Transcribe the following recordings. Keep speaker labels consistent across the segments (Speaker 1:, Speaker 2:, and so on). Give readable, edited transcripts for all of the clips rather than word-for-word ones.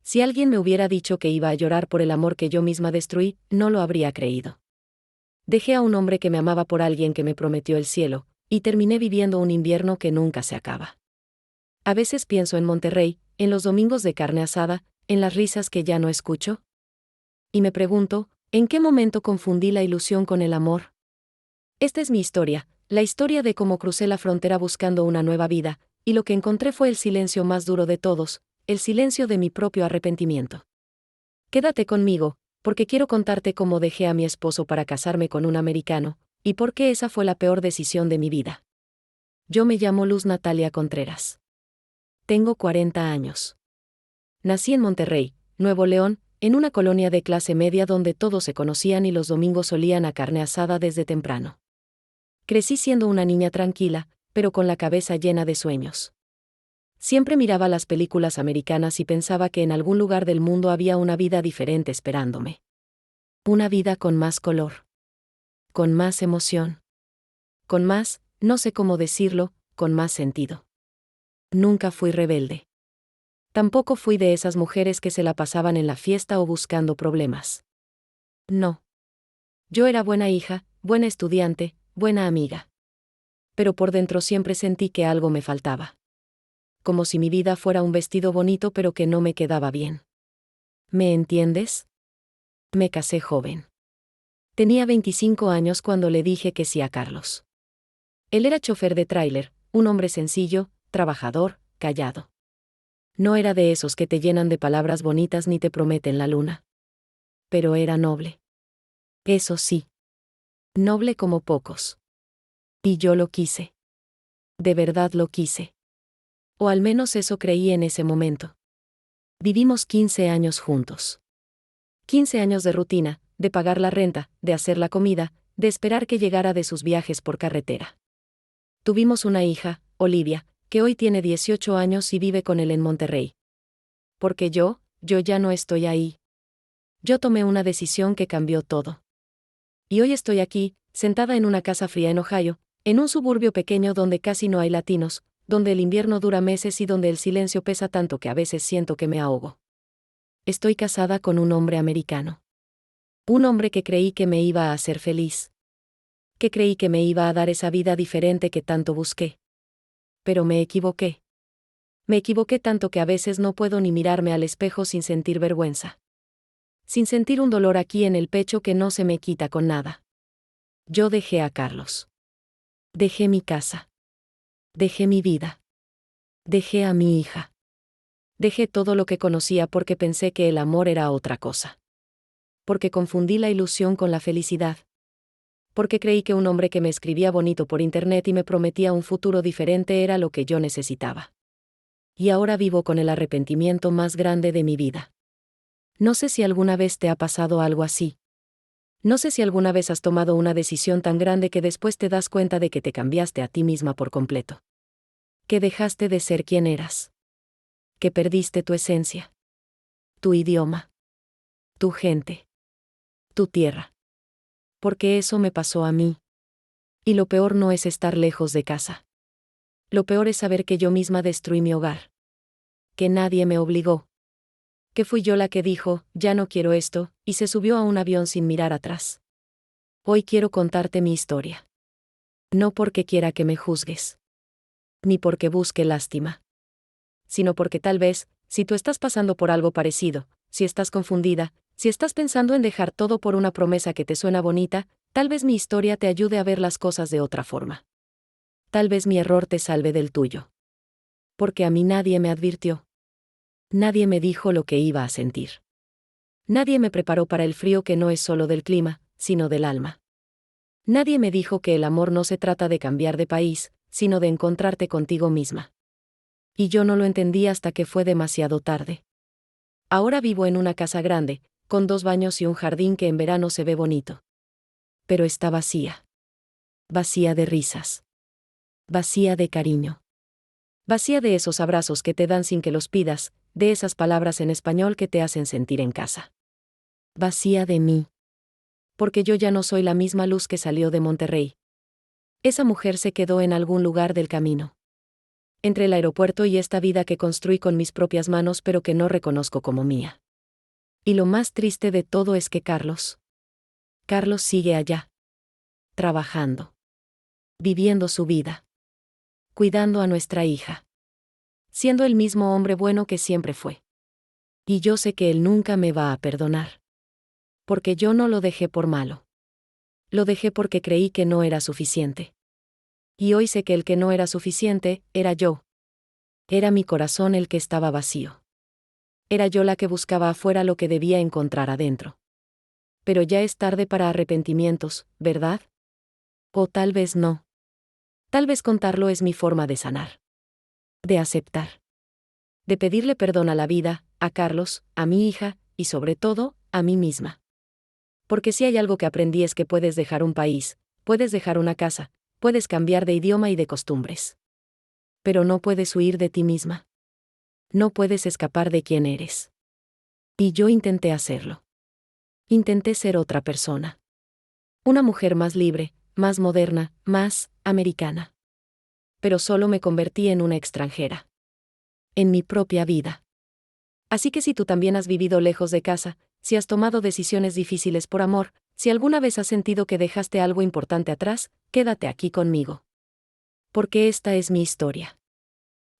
Speaker 1: Si alguien me hubiera dicho que iba a llorar por el amor que yo misma destruí, no lo habría creído. Dejé a un hombre que me amaba por alguien que me prometió el cielo, y terminé viviendo un invierno que nunca se acaba. A veces pienso en Monterrey, en los domingos de carne asada, en las risas que ya no escucho. Y me pregunto, ¿en qué momento confundí la ilusión con el amor? Esta es mi historia, la historia de cómo crucé la frontera buscando una nueva vida, y lo que encontré fue el silencio más duro de todos, el silencio de mi propio arrepentimiento. Quédate conmigo, porque quiero contarte cómo dejé a mi esposo para casarme con un americano, y por qué esa fue la peor decisión de mi vida. Yo me llamo Luz Natalia Contreras. Tengo 40 años. Nací en Monterrey, Nuevo León, en una colonia de clase media donde todos se conocían y los domingos olían a carne asada desde temprano. Crecí siendo una niña tranquila, pero con la cabeza llena de sueños. Siempre miraba las películas americanas y pensaba que en algún lugar del mundo había una vida diferente esperándome. Una vida con más color. Con más emoción. Con más, no sé cómo decirlo, con más sentido. Nunca fui rebelde. Tampoco fui de esas mujeres que se la pasaban en la fiesta o buscando problemas. No. Yo era buena hija, buena estudiante, buena amiga. Pero por dentro siempre sentí que algo me faltaba. Como si mi vida fuera un vestido bonito pero que no me quedaba bien. ¿Me entiendes? Me casé joven. Tenía 25 años cuando le dije que sí a Carlos. Él era chofer de tráiler, un hombre sencillo, trabajador, callado. No era de esos que te llenan de palabras bonitas ni te prometen la luna. Pero era noble. Eso sí. Noble como pocos. Y yo lo quise. De verdad lo quise. O al menos eso creí en ese momento. Vivimos 15 años juntos. 15 años de rutina, de pagar la renta, de hacer la comida, de esperar que llegara de sus viajes por carretera. Tuvimos una hija, Olivia, que hoy tiene 18 años y vive con él en Monterrey. Porque yo ya no estoy ahí. Yo tomé una decisión que cambió todo. Y hoy estoy aquí, sentada en una casa fría en Ohio, en un suburbio pequeño donde casi no hay latinos, donde el invierno dura meses y donde el silencio pesa tanto que a veces siento que me ahogo. Estoy casada con un hombre americano. Un hombre que creí que me iba a hacer feliz. Que creí que me iba a dar esa vida diferente que tanto busqué. Pero me equivoqué. Me equivoqué tanto que a veces no puedo ni mirarme al espejo sin sentir vergüenza. Sin sentir un dolor aquí en el pecho que no se me quita con nada. Yo dejé a Carlos. Dejé mi casa. Dejé mi vida. Dejé a mi hija. Dejé todo lo que conocía porque pensé que el amor era otra cosa. Porque confundí la ilusión con la felicidad. Porque creí que un hombre que me escribía bonito por internet y me prometía un futuro diferente era lo que yo necesitaba. Y ahora vivo con el arrepentimiento más grande de mi vida. No sé si alguna vez te ha pasado algo así. No sé si alguna vez has tomado una decisión tan grande que después te das cuenta de que te cambiaste a ti misma por completo. Que dejaste de ser quien eras. Que perdiste tu esencia. Tu idioma. Tu gente. Tu tierra. Porque eso me pasó a mí. Y lo peor no es estar lejos de casa. Lo peor es saber que yo misma destruí mi hogar. Que nadie me obligó. Que fui yo la que dijo, ya no quiero esto, y se subió a un avión sin mirar atrás. Hoy quiero contarte mi historia. No porque quiera que me juzgues. Ni porque busque lástima. Sino porque tal vez, si tú estás pasando por algo parecido, si estás confundida, si estás pensando en dejar todo por una promesa que te suena bonita, tal vez mi historia te ayude a ver las cosas de otra forma. Tal vez mi error te salve del tuyo. Porque a mí nadie me advirtió. Nadie me dijo lo que iba a sentir. Nadie me preparó para el frío que no es solo del clima, sino del alma. Nadie me dijo que el amor no se trata de cambiar de país, sino de encontrarte contigo misma. Y yo no lo entendí hasta que fue demasiado tarde. Ahora vivo en una casa grande, con 2 baños y un jardín que en verano se ve bonito. Pero está vacía. Vacía de risas. Vacía de cariño. Vacía de esos abrazos que te dan sin que los pidas, de esas palabras en español que te hacen sentir en casa. Vacía de mí. Porque yo ya no soy la misma Luz que salió de Monterrey. Esa mujer se quedó en algún lugar del camino. Entre el aeropuerto y esta vida que construí con mis propias manos pero que no reconozco como mía. Y lo más triste de todo es que Carlos sigue allá. Trabajando. Viviendo su vida. Cuidando a nuestra hija. Siendo el mismo hombre bueno que siempre fue. Y yo sé que él nunca me va a perdonar. Porque yo no lo dejé por malo. Lo dejé porque creí que no era suficiente. Y hoy sé que el que no era suficiente, era yo. Era mi corazón el que estaba vacío. Era yo la que buscaba afuera lo que debía encontrar adentro. Pero ya es tarde para arrepentimientos, ¿verdad? O tal vez no. Tal vez contarlo es mi forma de sanar. De aceptar. De pedirle perdón a la vida, a Carlos, a mi hija, y sobre todo, a mí misma. Porque si hay algo que aprendí es que puedes dejar un país, puedes dejar una casa, puedes cambiar de idioma y de costumbres. Pero no puedes huir de ti misma. No puedes escapar de quién eres. Y yo intenté hacerlo. Intenté ser otra persona. Una mujer más libre, más moderna, más americana. Pero solo me convertí en una extranjera. En mi propia vida. Así que si tú también has vivido lejos de casa, si has tomado decisiones difíciles por amor, si alguna vez has sentido que dejaste algo importante atrás, quédate aquí conmigo. Porque esta es mi historia.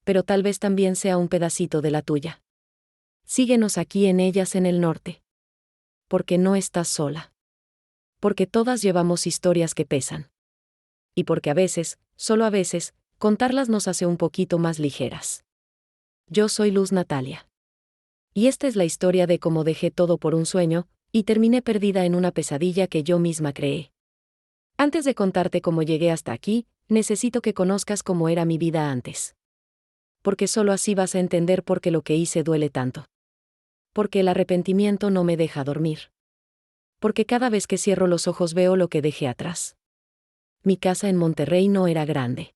Speaker 1: Pero tal vez también sea un pedacito de la tuya. Síguenos aquí en Ellas en el Norte. Porque no estás sola. Porque todas llevamos historias que pesan. Y porque a veces, solo a veces, contarlas nos hace un poquito más ligeras. Yo soy Luz Natalia. Y esta es la historia de cómo dejé todo por un sueño, y terminé perdida en una pesadilla que yo misma creé. Antes de contarte cómo llegué hasta aquí, necesito que conozcas cómo era mi vida antes. Porque solo así vas a entender por qué lo que hice duele tanto. Porque el arrepentimiento no me deja dormir. Porque cada vez que cierro los ojos veo lo que dejé atrás. Mi casa en Monterrey no era grande.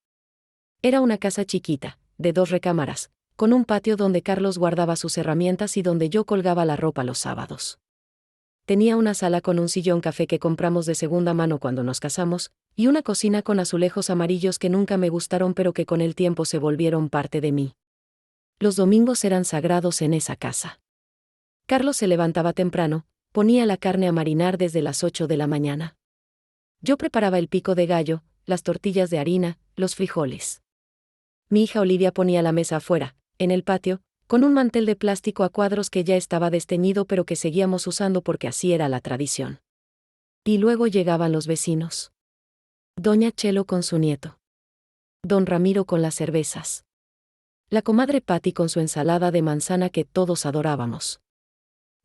Speaker 1: Era una casa chiquita, de 2 recámaras, con un patio donde Carlos guardaba sus herramientas y donde yo colgaba la ropa los sábados. Tenía una sala con un sillón café que compramos de segunda mano cuando nos casamos, y una cocina con azulejos amarillos que nunca me gustaron pero que con el tiempo se volvieron parte de mí. Los domingos eran sagrados en esa casa. Carlos se levantaba temprano, ponía la carne a marinar desde las 8 de la mañana. Yo preparaba el pico de gallo, las tortillas de harina, los frijoles. Mi hija Olivia ponía la mesa afuera, en el patio, con un mantel de plástico a cuadros que ya estaba desteñido pero que seguíamos usando porque así era la tradición. Y luego llegaban los vecinos. Doña Chelo con su nieto. Don Ramiro con las cervezas. La comadre Patti con su ensalada de manzana que todos adorábamos.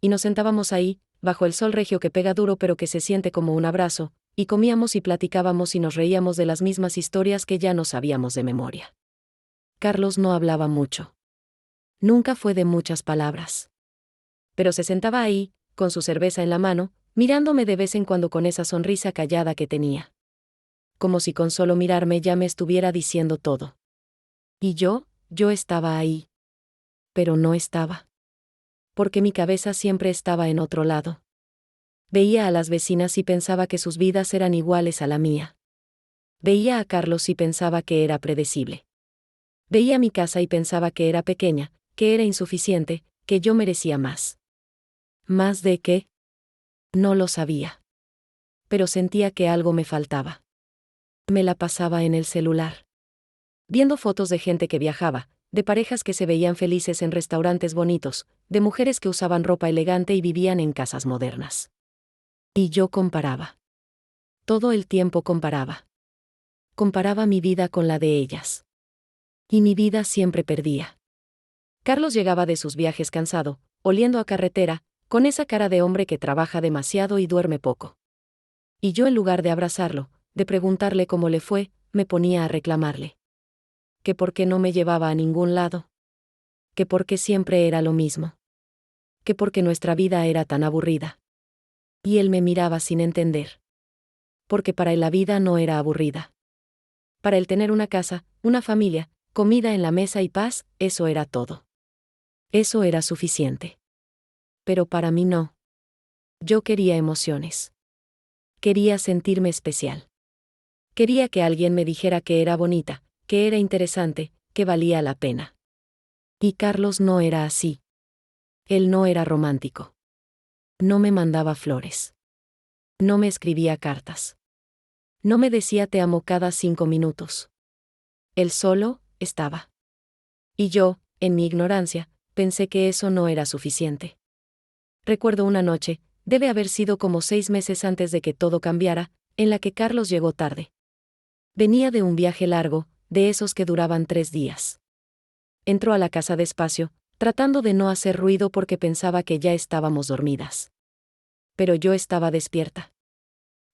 Speaker 1: Y nos sentábamos ahí, bajo el sol regio que pega duro pero que se siente como un abrazo, y comíamos y platicábamos y nos reíamos de las mismas historias que ya no sabíamos de memoria. Carlos no hablaba mucho. Nunca fue de muchas palabras. Pero se sentaba ahí, con su cerveza en la mano, mirándome de vez en cuando con esa sonrisa callada que tenía. Como si con solo mirarme ya me estuviera diciendo todo. Y yo estaba ahí. Pero no estaba. Porque mi cabeza siempre estaba en otro lado. Veía a las vecinas y pensaba que sus vidas eran iguales a la mía. Veía a Carlos y pensaba que era predecible. Veía mi casa y pensaba que era pequeña, que era insuficiente, que yo merecía más. ¿Más de qué? No lo sabía. Pero sentía que algo me faltaba. Me la pasaba en el celular. Viendo fotos de gente que viajaba, de parejas que se veían felices en restaurantes bonitos, de mujeres que usaban ropa elegante y vivían en casas modernas. Y yo comparaba. Todo el tiempo comparaba. Comparaba mi vida con la de ellas. Y mi vida siempre perdía. Carlos llegaba de sus viajes cansado, oliendo a carretera, con esa cara de hombre que trabaja demasiado y duerme poco. Y yo en lugar de abrazarlo, de preguntarle cómo le fue, me ponía a reclamarle. Que por qué no me llevaba a ningún lado. Que por qué siempre era lo mismo. Que porque nuestra vida era tan aburrida. Y él me miraba sin entender. Porque para él la vida no era aburrida. Para él tener una casa, una familia, comida en la mesa y paz, eso era todo. Eso era suficiente. Pero para mí no. Yo quería emociones. Quería sentirme especial. Quería que alguien me dijera que era bonita, que era interesante, que valía la pena. Y Carlos no era así. Él no era romántico. No me mandaba flores. No me escribía cartas. No me decía te amo cada 5 minutos. Él solo estaba. Y yo, en mi ignorancia, pensé que eso no era suficiente. Recuerdo una noche, debe haber sido como 6 meses antes de que todo cambiara, en la que Carlos llegó tarde. Venía de un viaje largo, de esos que duraban 3 días. Entró a la casa despacio, tratando de no hacer ruido porque pensaba que ya estábamos dormidas. Pero yo estaba despierta.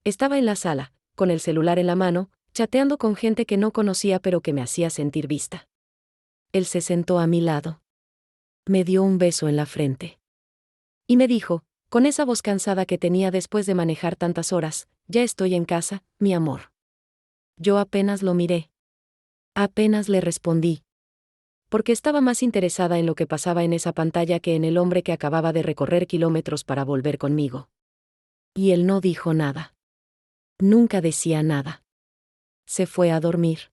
Speaker 1: Estaba en la sala, con el celular en la mano, chateando con gente que no conocía pero que me hacía sentir vista. Él se sentó a mi lado. Me dio un beso en la frente. Y me dijo, con esa voz cansada que tenía después de manejar tantas horas, ya estoy en casa, mi amor. Yo apenas lo miré. Apenas le respondí. Porque estaba más interesada en lo que pasaba en esa pantalla que en el hombre que acababa de recorrer kilómetros para volver conmigo. Y él no dijo nada. Nunca decía nada. Se fue a dormir.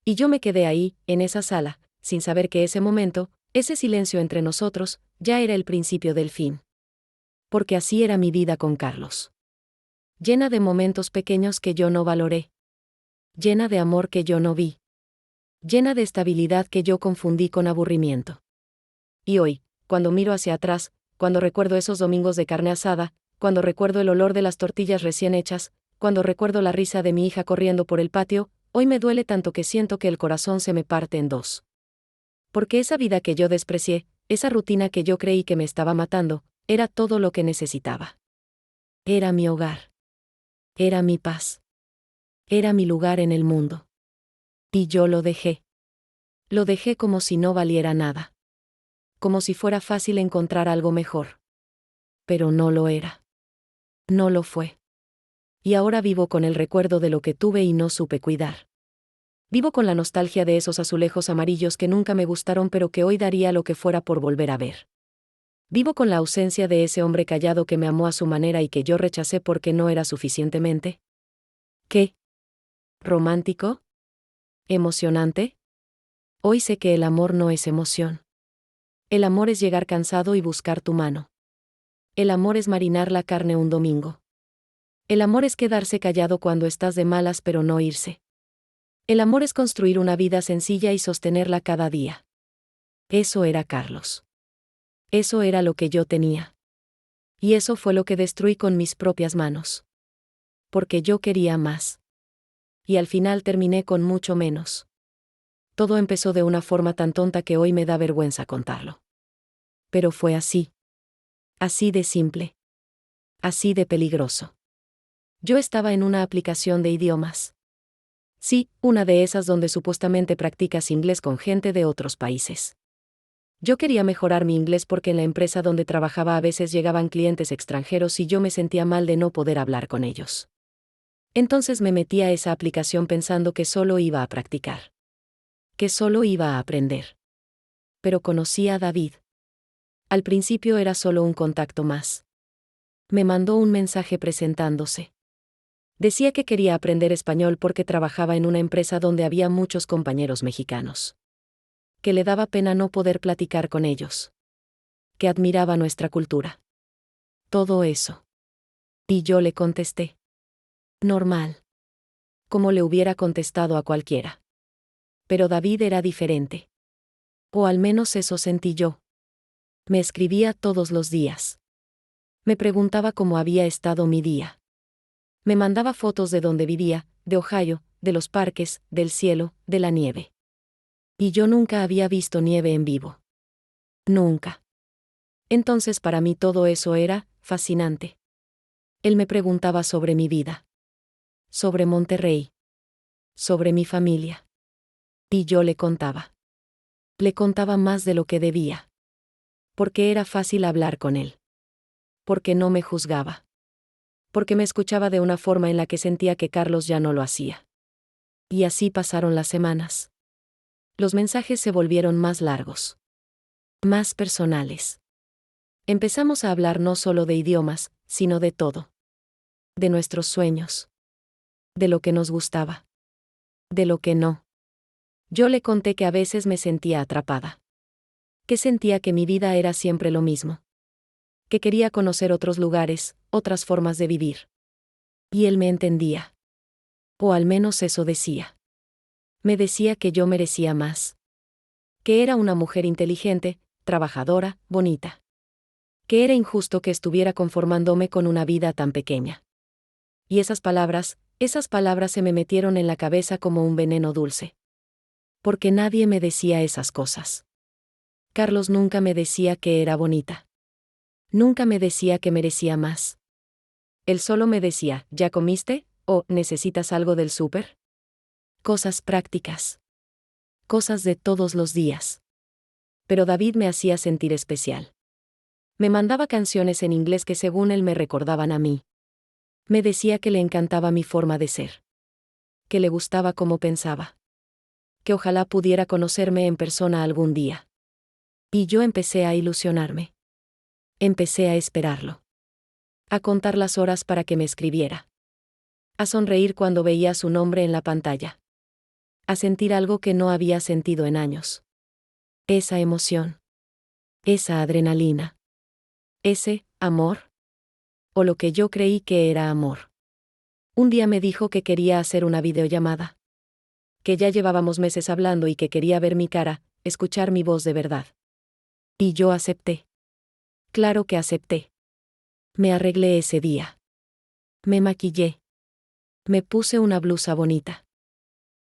Speaker 1: Y yo me quedé ahí, en esa sala, sin saber que ese momento, ese silencio entre nosotros, ya era el principio del fin. Porque así era mi vida con Carlos. Llena de momentos pequeños que yo no valoré. Llena de amor que yo no vi. Llena de estabilidad que yo confundí con aburrimiento. Y hoy, cuando miro hacia atrás, cuando recuerdo esos domingos de carne asada, cuando recuerdo el olor de las tortillas recién hechas, cuando recuerdo la risa de mi hija corriendo por el patio, hoy me duele tanto que siento que el corazón se me parte en dos. Porque esa vida que yo desprecié, esa rutina que yo creí que me estaba matando, era todo lo que necesitaba. Era mi hogar. Era mi paz. Era mi lugar en el mundo. Y yo lo dejé. Lo dejé como si no valiera nada. Como si fuera fácil encontrar algo mejor. Pero no lo era. No lo fue. Y ahora vivo con el recuerdo de lo que tuve y no supe cuidar. Vivo con la nostalgia de esos azulejos amarillos que nunca me gustaron pero que hoy daría lo que fuera por volver a ver. Vivo con la ausencia de ese hombre callado que me amó a su manera y que yo rechacé porque no era suficientemente. ¿Qué? ¿Romántico? ¿Emocionante? Hoy sé que el amor no es emoción. El amor es llegar cansado y buscar tu mano. El amor es marinar la carne un domingo. El amor es quedarse callado cuando estás de malas pero no irse. El amor es construir una vida sencilla y sostenerla cada día. Eso era Carlos. Eso era lo que yo tenía. Y eso fue lo que destruí con mis propias manos. Porque yo quería más. Y al final terminé con mucho menos. Todo empezó de una forma tan tonta que hoy me da vergüenza contarlo. Pero fue así. Así de simple. Así de peligroso. Yo estaba en una aplicación de idiomas. Sí, una de esas donde supuestamente practicas inglés con gente de otros países. Yo quería mejorar mi inglés porque en la empresa donde trabajaba a veces llegaban clientes extranjeros y yo me sentía mal de no poder hablar con ellos. Entonces me metí a esa aplicación pensando que solo iba a practicar. Que solo iba a aprender. Pero conocí a David. Al principio era solo un contacto más. Me mandó un mensaje presentándose. Decía que quería aprender español porque trabajaba en una empresa donde había muchos compañeros mexicanos. Que le daba pena no poder platicar con ellos. Que admiraba nuestra cultura. Todo eso. Y yo le contesté. Normal. Como le hubiera contestado a cualquiera. Pero David era diferente. O al menos eso sentí yo. Me escribía todos los días. Me preguntaba cómo había estado mi día. Me mandaba fotos de donde vivía, de Ohio, de los parques, del cielo, de la nieve. Y yo nunca había visto nieve en vivo. Nunca. Entonces para mí todo eso era fascinante. Él me preguntaba sobre mi vida. Sobre Monterrey. Sobre mi familia. Y yo le contaba. Le contaba más de lo que debía. Porque era fácil hablar con él. Porque no me juzgaba. Porque me escuchaba de una forma en la que sentía que Carlos ya no lo hacía. Y así pasaron las semanas. Los mensajes se volvieron más largos. Más personales. Empezamos a hablar no solo de idiomas, sino de todo. De nuestros sueños. De lo que nos gustaba. De lo que no. Yo le conté que a veces me sentía atrapada. Que sentía que mi vida era siempre lo mismo. Que quería conocer otros lugares, otras formas de vivir. Y él me entendía. O al menos eso decía. Me decía que yo merecía más. Que era una mujer inteligente, trabajadora, bonita. Que era injusto que estuviera conformándome con una vida tan pequeña. Y esas palabras se me metieron en la cabeza como un veneno dulce. Porque nadie me decía esas cosas. Carlos nunca me decía que era bonita. Nunca me decía que merecía más. Él solo me decía, ¿ya comiste? ¿O necesitas algo del súper? Cosas prácticas. Cosas de todos los días. Pero David me hacía sentir especial. Me mandaba canciones en inglés que según él me recordaban a mí. Me decía que le encantaba mi forma de ser. Que le gustaba cómo pensaba. Que ojalá pudiera conocerme en persona algún día. Y yo empecé a ilusionarme. Empecé a esperarlo. A contar las horas para que me escribiera. A sonreír cuando veía su nombre en la pantalla. A sentir algo que no había sentido en años. Esa emoción. Esa adrenalina. Ese amor. O lo que yo creí que era amor. Un día me dijo que quería hacer una videollamada. Que ya llevábamos meses hablando y que quería ver mi cara, escuchar mi voz de verdad. Y yo acepté. Claro que acepté. Me arreglé ese día. Me maquillé. Me puse una blusa bonita.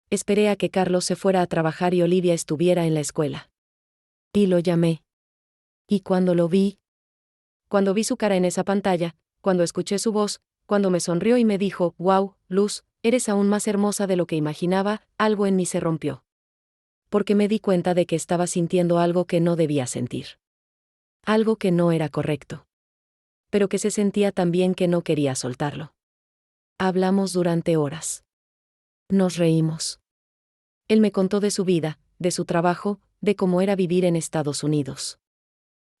Speaker 1: Esperé a que Carlos se fuera a trabajar y Olivia estuviera en la escuela. Y lo llamé. Y cuando lo vi, cuando vi su cara en esa pantalla, cuando escuché su voz, cuando me sonrió y me dijo, «Wow, Luz, eres aún más hermosa de lo que imaginaba», algo en mí se rompió. Porque me di cuenta de que estaba sintiendo algo que no debía sentir. Algo que no era correcto. Pero que se sentía tan bien que no quería soltarlo. Hablamos durante horas. Nos reímos. Él me contó de su vida, de su trabajo, de cómo era vivir en Estados Unidos.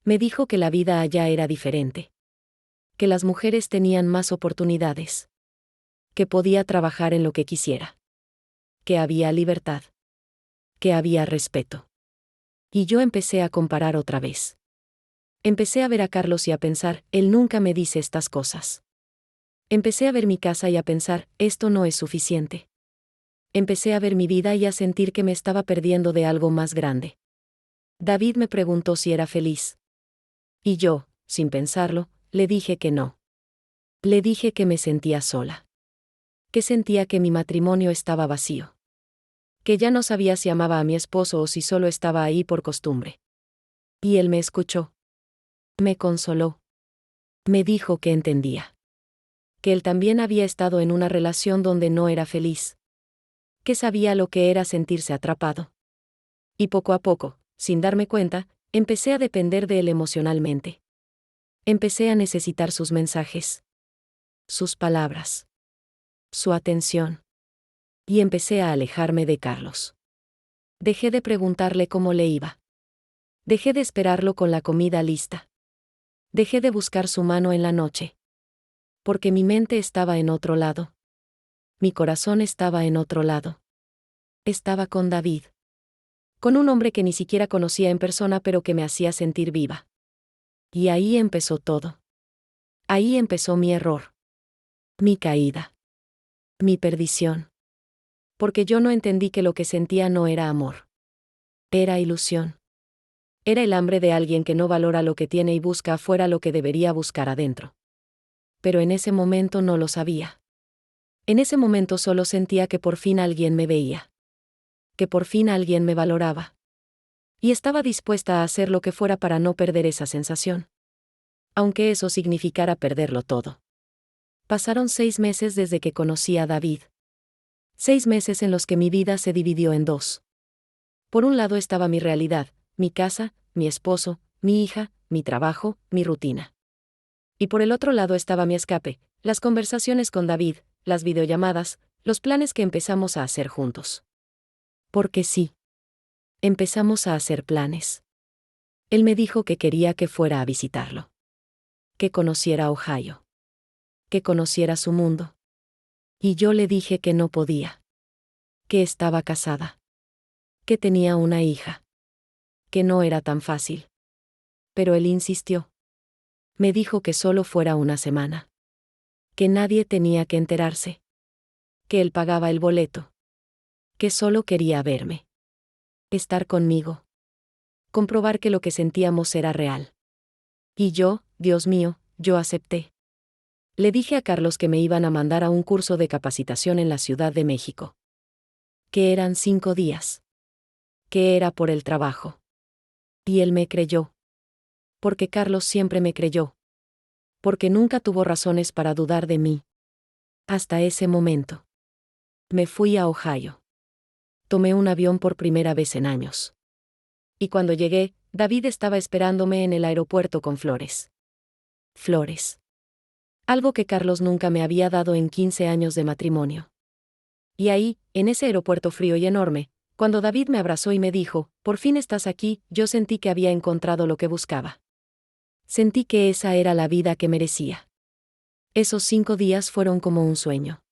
Speaker 1: Me dijo que la vida allá era diferente. Que las mujeres tenían más oportunidades. Que podía trabajar en lo que quisiera. Que había libertad. Que había respeto. Y yo empecé a comparar otra vez. Empecé a ver a Carlos y a pensar, él nunca me dice estas cosas. Empecé a ver mi casa y a pensar, esto no es suficiente. Empecé a ver mi vida y a sentir que me estaba perdiendo de algo más grande. David me preguntó si era feliz. Y yo, sin pensarlo, le dije que no. Le dije que me sentía sola. Que sentía que mi matrimonio estaba vacío. Que ya no sabía si amaba a mi esposo o si solo estaba ahí por costumbre. Y él me escuchó. Me consoló. Me dijo que entendía. Que él también había estado en una relación donde no era feliz. Que sabía lo que era sentirse atrapado. Y poco a poco, sin darme cuenta, empecé a depender de él emocionalmente. Empecé a necesitar sus mensajes. Sus palabras. Su atención. Y empecé a alejarme de Carlos. Dejé de preguntarle cómo le iba. Dejé de esperarlo con la comida lista. Dejé de buscar su mano en la noche. Porque mi mente estaba en otro lado. Mi corazón estaba en otro lado. Estaba con David. Con un hombre que ni siquiera conocía en persona pero que me hacía sentir viva. Y ahí empezó todo. Ahí empezó mi error. Mi caída. Mi perdición. Porque yo no entendí que lo que sentía no era amor. Era ilusión. Era el hambre de alguien que no valora lo que tiene y busca afuera lo que debería buscar adentro. Pero en ese momento no lo sabía. En ese momento solo sentía que por fin alguien me veía. Que por fin alguien me valoraba. Y estaba dispuesta a hacer lo que fuera para no perder esa sensación. Aunque eso significara perderlo todo. Pasaron 6 meses desde que conocí a David. 6 meses en los que mi vida se dividió en dos. Por un lado estaba mi realidad, mi casa, mi esposo, mi hija, mi trabajo, mi rutina. Y por el otro lado estaba mi escape, las conversaciones con David, las videollamadas, los planes que empezamos a hacer juntos. Porque sí. Empezamos a hacer planes. Él me dijo que quería que fuera a visitarlo. Que conociera Ohio. Que conociera su mundo. Y yo le dije que no podía. Que estaba casada. que tenía una hija. Que no era tan fácil. Pero él insistió. Me dijo que solo fuera una semana. Que nadie tenía que enterarse. Que él pagaba el boleto. Que solo quería verme. Estar conmigo. Comprobar que lo que sentíamos era real. Y yo, Dios mío, yo acepté. Le dije a Carlos que me iban a mandar a un curso de capacitación en la Ciudad de México. Que eran 5 días. Que era por el trabajo. Y él me creyó. Porque Carlos siempre me creyó. Porque nunca tuvo razones para dudar de mí. Hasta ese momento. Me fui a Ohio. Tomé un avión por primera vez en años. Y cuando llegué, David estaba esperándome en el aeropuerto con flores. Flores. Algo que Carlos nunca me había dado en 15 años de matrimonio. Y ahí, en ese aeropuerto frío y enorme, cuando David me abrazó y me dijo, por fin estás aquí, yo sentí que había encontrado lo que buscaba. Sentí que esa era la vida que merecía. Esos 5 días fueron como un sueño.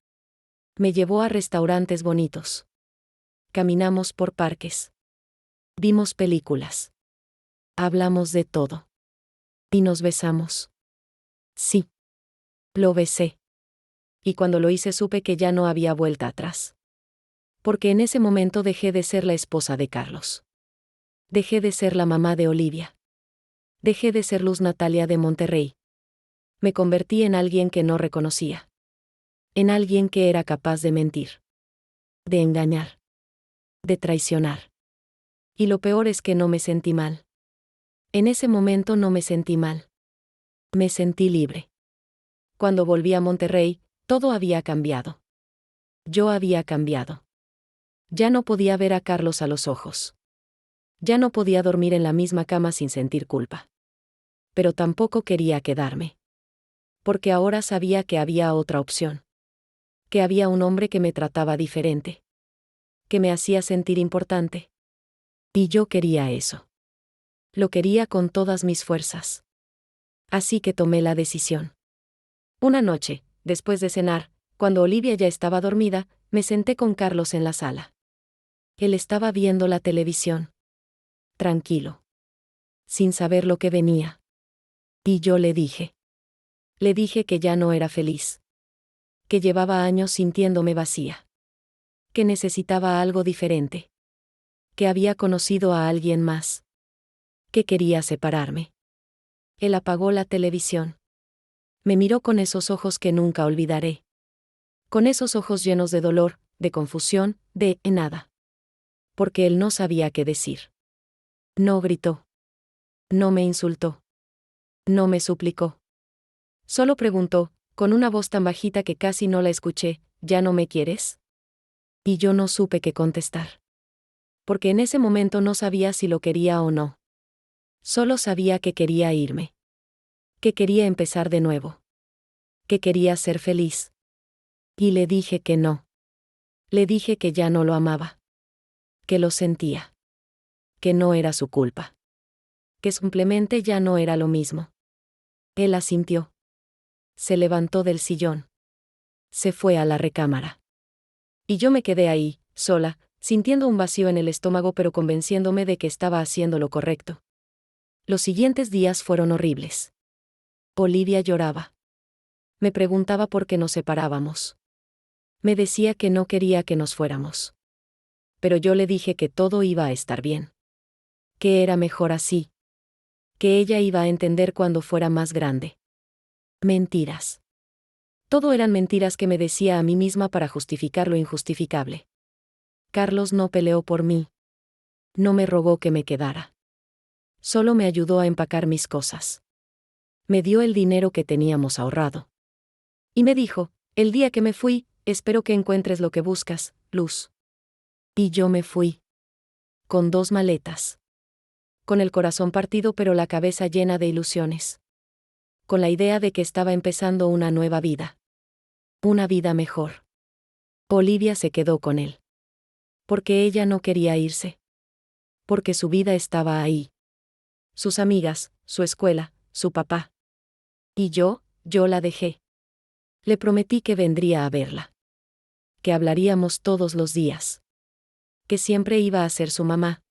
Speaker 1: Me llevó a restaurantes bonitos. Caminamos por parques. Vimos películas. Hablamos de todo. Y nos besamos. Sí. Lo besé. Y cuando lo hice supe que ya no había vuelta atrás. Porque en ese momento dejé de ser la esposa de Carlos. Dejé de ser la mamá de Olivia. Dejé de ser Luz Natalia de Monterrey. Me convertí en alguien que no reconocía. En alguien que era capaz de mentir. De engañar. De traicionar. Y lo peor es que no me sentí mal. En ese momento no me sentí mal. Me sentí libre. Cuando volví a Monterrey, todo había cambiado. Yo había cambiado. Ya no podía ver a Carlos a los ojos. Ya no podía dormir en la misma cama sin sentir culpa. Pero tampoco quería quedarme. Porque ahora sabía que había otra opción. Que había un hombre que me trataba diferente. Que me hacía sentir importante. Y yo quería eso. Lo quería con todas mis fuerzas. Así que tomé la decisión. Una noche, después de cenar, cuando Olivia ya estaba dormida, me senté con Carlos en la sala. Él estaba viendo la televisión. Tranquilo. Sin saber lo que venía. Y yo le dije. Le dije que ya no era feliz. Que llevaba años sintiéndome vacía. Que necesitaba algo diferente. Que había conocido a alguien más. Que quería separarme. Él apagó la televisión. Me miró con esos ojos que nunca olvidaré. Con esos ojos llenos de dolor, de confusión, de nada. Porque él no sabía qué decir. No gritó. No me insultó. No me suplicó. Solo preguntó, con una voz tan bajita que casi no la escuché, ¿ya no me quieres? Y yo no supe qué contestar. Porque en ese momento no sabía si lo quería o no. Solo sabía que quería irme. Que quería empezar de nuevo. Que quería ser feliz. Y le dije que no. Le dije que ya no lo amaba. Que lo sentía. Que no era su culpa. Que simplemente ya no era lo mismo. Él asintió. Se levantó del sillón. Se fue a la recámara. Y yo me quedé ahí, sola, sintiendo un vacío en el estómago pero convenciéndome de que estaba haciendo lo correcto. Los siguientes días fueron horribles. Olivia lloraba. Me preguntaba por qué nos separábamos. Me decía que no quería que nos fuéramos. Pero yo le dije que todo iba a estar bien. Que era mejor así. Que ella iba a entender cuando fuera más grande. Mentiras. Todo eran mentiras que me decía a mí misma para justificar lo injustificable. Carlos no peleó por mí. No me rogó que me quedara. Solo me ayudó a empacar mis cosas. Me dio el dinero que teníamos ahorrado. Y me dijo, el día que me fui, espero que encuentres lo que buscas, Luz. Y yo me fui. Con 2 maletas. Con el corazón partido pero la cabeza llena de ilusiones. Con la idea de que estaba empezando una nueva vida. Una vida mejor. Olivia se quedó con él. Porque ella no quería irse. Porque su vida estaba ahí. Sus amigas, su escuela, su papá. Y yo la dejé. Le prometí que vendría a verla. Que hablaríamos todos los días. que siempre iba a ser su mamá.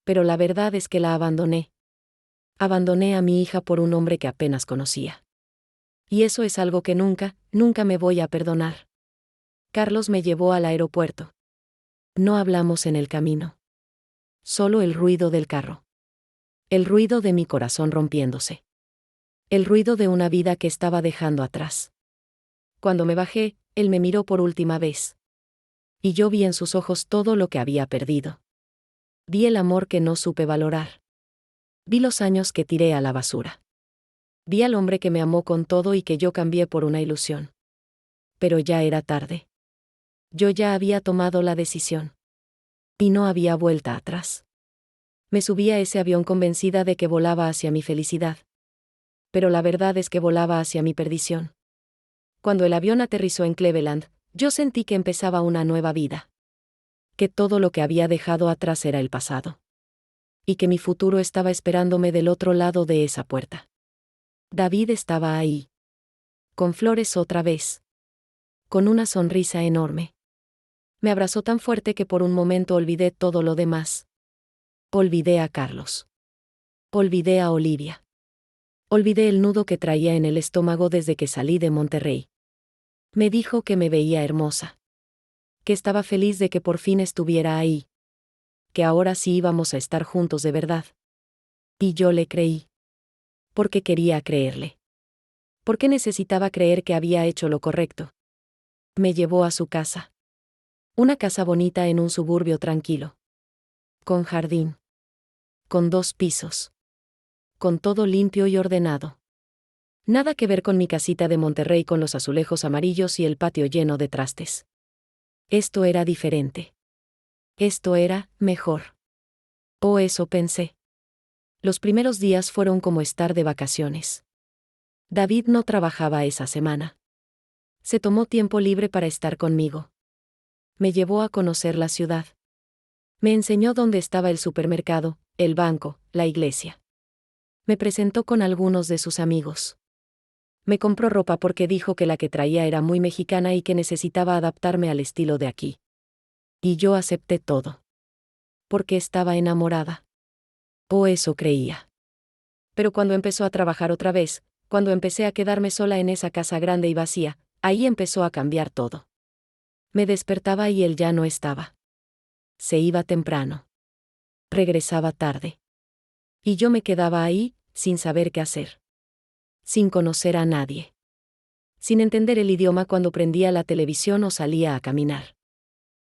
Speaker 1: Pero la verdad es que la abandoné. Abandoné a mi hija por un hombre que apenas conocía. Y eso es algo que nunca, nunca me voy a perdonar. Carlos me llevó al aeropuerto. No hablamos en el camino. Solo el ruido del carro. El ruido de mi corazón rompiéndose. El ruido de una vida que estaba dejando atrás. Cuando me bajé, él me miró por última vez. Y yo vi en sus ojos todo lo que había perdido. Vi el amor que no supe valorar. Vi los años que tiré a la basura. Vi al hombre que me amó con todo y que yo cambié por una ilusión. Pero ya era tarde. Yo ya había tomado la decisión. Y no había vuelta atrás. Me subí a ese avión convencida de que volaba hacia mi felicidad. Pero la verdad es que volaba hacia mi perdición. Cuando el avión aterrizó en Cleveland, yo sentí que empezaba una nueva vida. Que todo lo que había dejado atrás era el pasado. Y que mi futuro estaba esperándome del otro lado de esa puerta. David estaba ahí. Con flores otra vez. Con una sonrisa enorme. Me abrazó tan fuerte que por un momento olvidé todo lo demás. Olvidé a Carlos. Olvidé a Olivia. Olvidé el nudo que traía en el estómago desde que salí de Monterrey. Me dijo que me veía hermosa. Que estaba feliz de que por fin estuviera ahí. Que ahora sí íbamos a estar juntos de verdad. Y yo le creí. Porque quería creerle. Porque necesitaba creer que había hecho lo correcto. Me llevó a su casa. Una casa bonita en un suburbio tranquilo. Con jardín. Con 2 pisos. Con todo limpio y ordenado. Nada que ver con mi casita de Monterrey con los azulejos amarillos y el patio lleno de trastes. Esto era diferente. Esto era mejor. O eso pensé. Los primeros días fueron como estar de vacaciones. David no trabajaba esa semana. Se tomó tiempo libre para estar conmigo. Me llevó a conocer la ciudad. Me enseñó dónde estaba el supermercado, el banco, la iglesia. Me presentó con algunos de sus amigos. Me compró ropa porque dijo que la que traía era muy mexicana y que necesitaba adaptarme al estilo de aquí. Y yo acepté todo. Porque estaba enamorada. O eso creía. Pero cuando empezó a trabajar otra vez, cuando empecé a quedarme sola en esa casa grande y vacía, ahí empezó a cambiar todo. Me despertaba y él ya no estaba. Se iba temprano. Regresaba tarde. Y yo me quedaba ahí, sin saber qué hacer. Sin conocer a nadie. Sin entender el idioma cuando prendía la televisión o salía a caminar.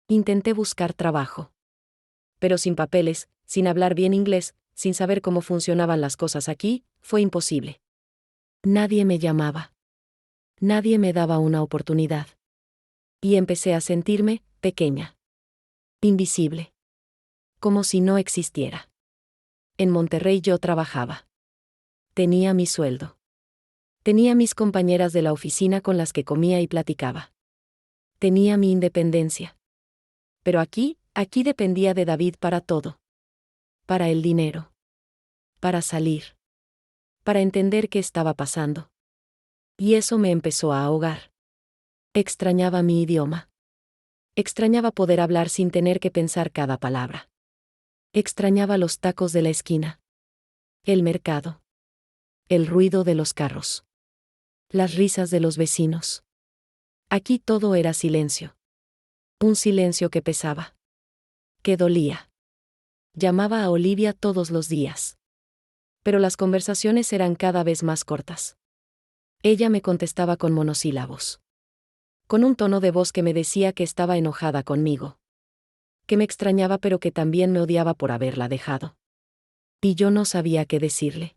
Speaker 1: Intenté buscar trabajo. Pero sin papeles, sin hablar bien inglés, sin saber cómo funcionaban las cosas aquí, fue imposible. Nadie me llamaba. Nadie me daba una oportunidad. Y empecé a sentirme pequeña. Invisible. Como si no existiera. En Monterrey yo trabajaba. Tenía mi sueldo. Tenía mis compañeras de la oficina con las que comía y platicaba. Tenía mi independencia. Pero aquí dependía de David para todo. Para el dinero. Para salir. Para entender qué estaba pasando. Y eso me empezó a ahogar. Extrañaba mi idioma. Extrañaba poder hablar sin tener que pensar cada palabra. Extrañaba los tacos de la esquina. El mercado. El ruido de los carros. Las risas de los vecinos. Aquí todo era silencio. Un silencio que pesaba. Que dolía. Llamaba a Olivia todos los días. Pero las conversaciones eran cada vez más cortas. Ella me contestaba con monosílabos. Con un tono de voz que me decía que estaba enojada conmigo. Que me extrañaba pero que también me odiaba por haberla dejado. Y yo no sabía qué decirle.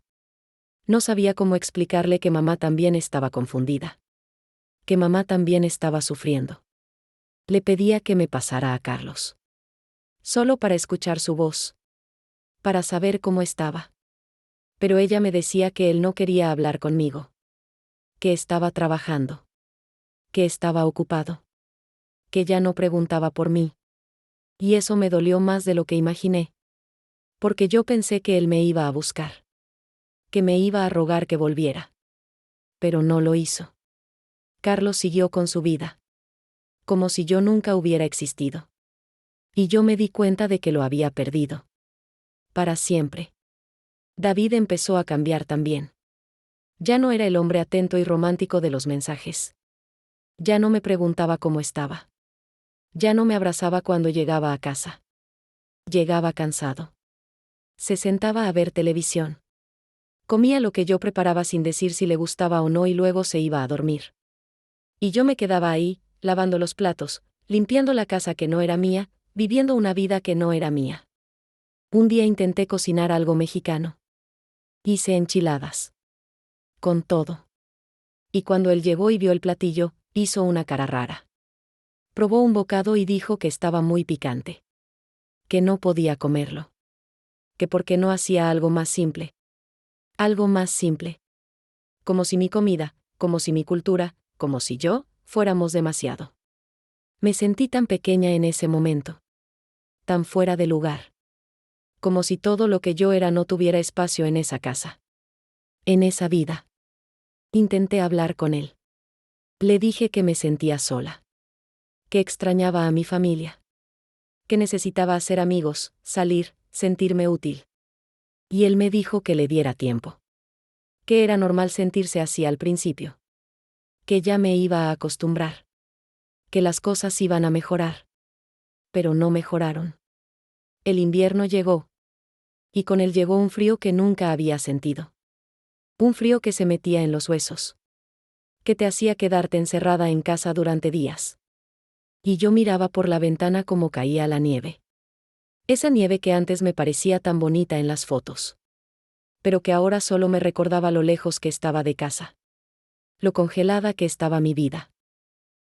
Speaker 1: No sabía cómo explicarle que mamá también estaba confundida. Que mamá también estaba sufriendo. Le pedía que me pasara a Carlos. Solo para escuchar su voz. Para saber cómo estaba. Pero ella me decía que él no quería hablar conmigo. Que estaba trabajando. Que estaba ocupado. Que ya no preguntaba por mí. Y eso me dolió más de lo que imaginé. Porque yo pensé que él me iba a buscar. Que me iba a rogar que volviera. Pero no lo hizo. Carlos siguió con su vida. Como si yo nunca hubiera existido. Y yo me di cuenta de que lo había perdido. Para siempre. David empezó a cambiar también. Ya no era el hombre atento y romántico de los mensajes. Ya no me preguntaba cómo estaba. Ya no me abrazaba cuando llegaba a casa. Llegaba cansado. Se sentaba a ver televisión. Comía lo que yo preparaba sin decir si le gustaba o no y luego se iba a dormir. Y yo me quedaba ahí, lavando los platos, limpiando la casa que no era mía, viviendo una vida que no era mía. Un día intenté cocinar algo mexicano. Hice enchiladas. Con todo. Y cuando él llegó y vio el platillo, hizo una cara rara. Probó un bocado y dijo que estaba muy picante. Que no podía comerlo. Que por qué no hacía algo más simple. Algo más simple. Como si mi comida, como si mi cultura, como si yo, fuéramos demasiado. Me sentí tan pequeña en ese momento. Tan fuera de lugar. Como si todo lo que yo era no tuviera espacio en esa casa. En esa vida. Intenté hablar con él. Le dije que me sentía sola. Que extrañaba a mi familia. Que necesitaba hacer amigos, salir, sentirme útil. Y él me dijo que le diera tiempo. Que era normal sentirse así al principio. Que ya me iba a acostumbrar. Que las cosas iban a mejorar. Pero no mejoraron. El invierno llegó. Y con él llegó un frío que nunca había sentido. Un frío que se metía en los huesos. Que te hacía quedarte encerrada en casa durante días. Y yo miraba por la ventana cómo caía la nieve. Esa nieve que antes me parecía tan bonita en las fotos. Pero que ahora solo me recordaba lo lejos que estaba de casa. Lo congelada que estaba mi vida.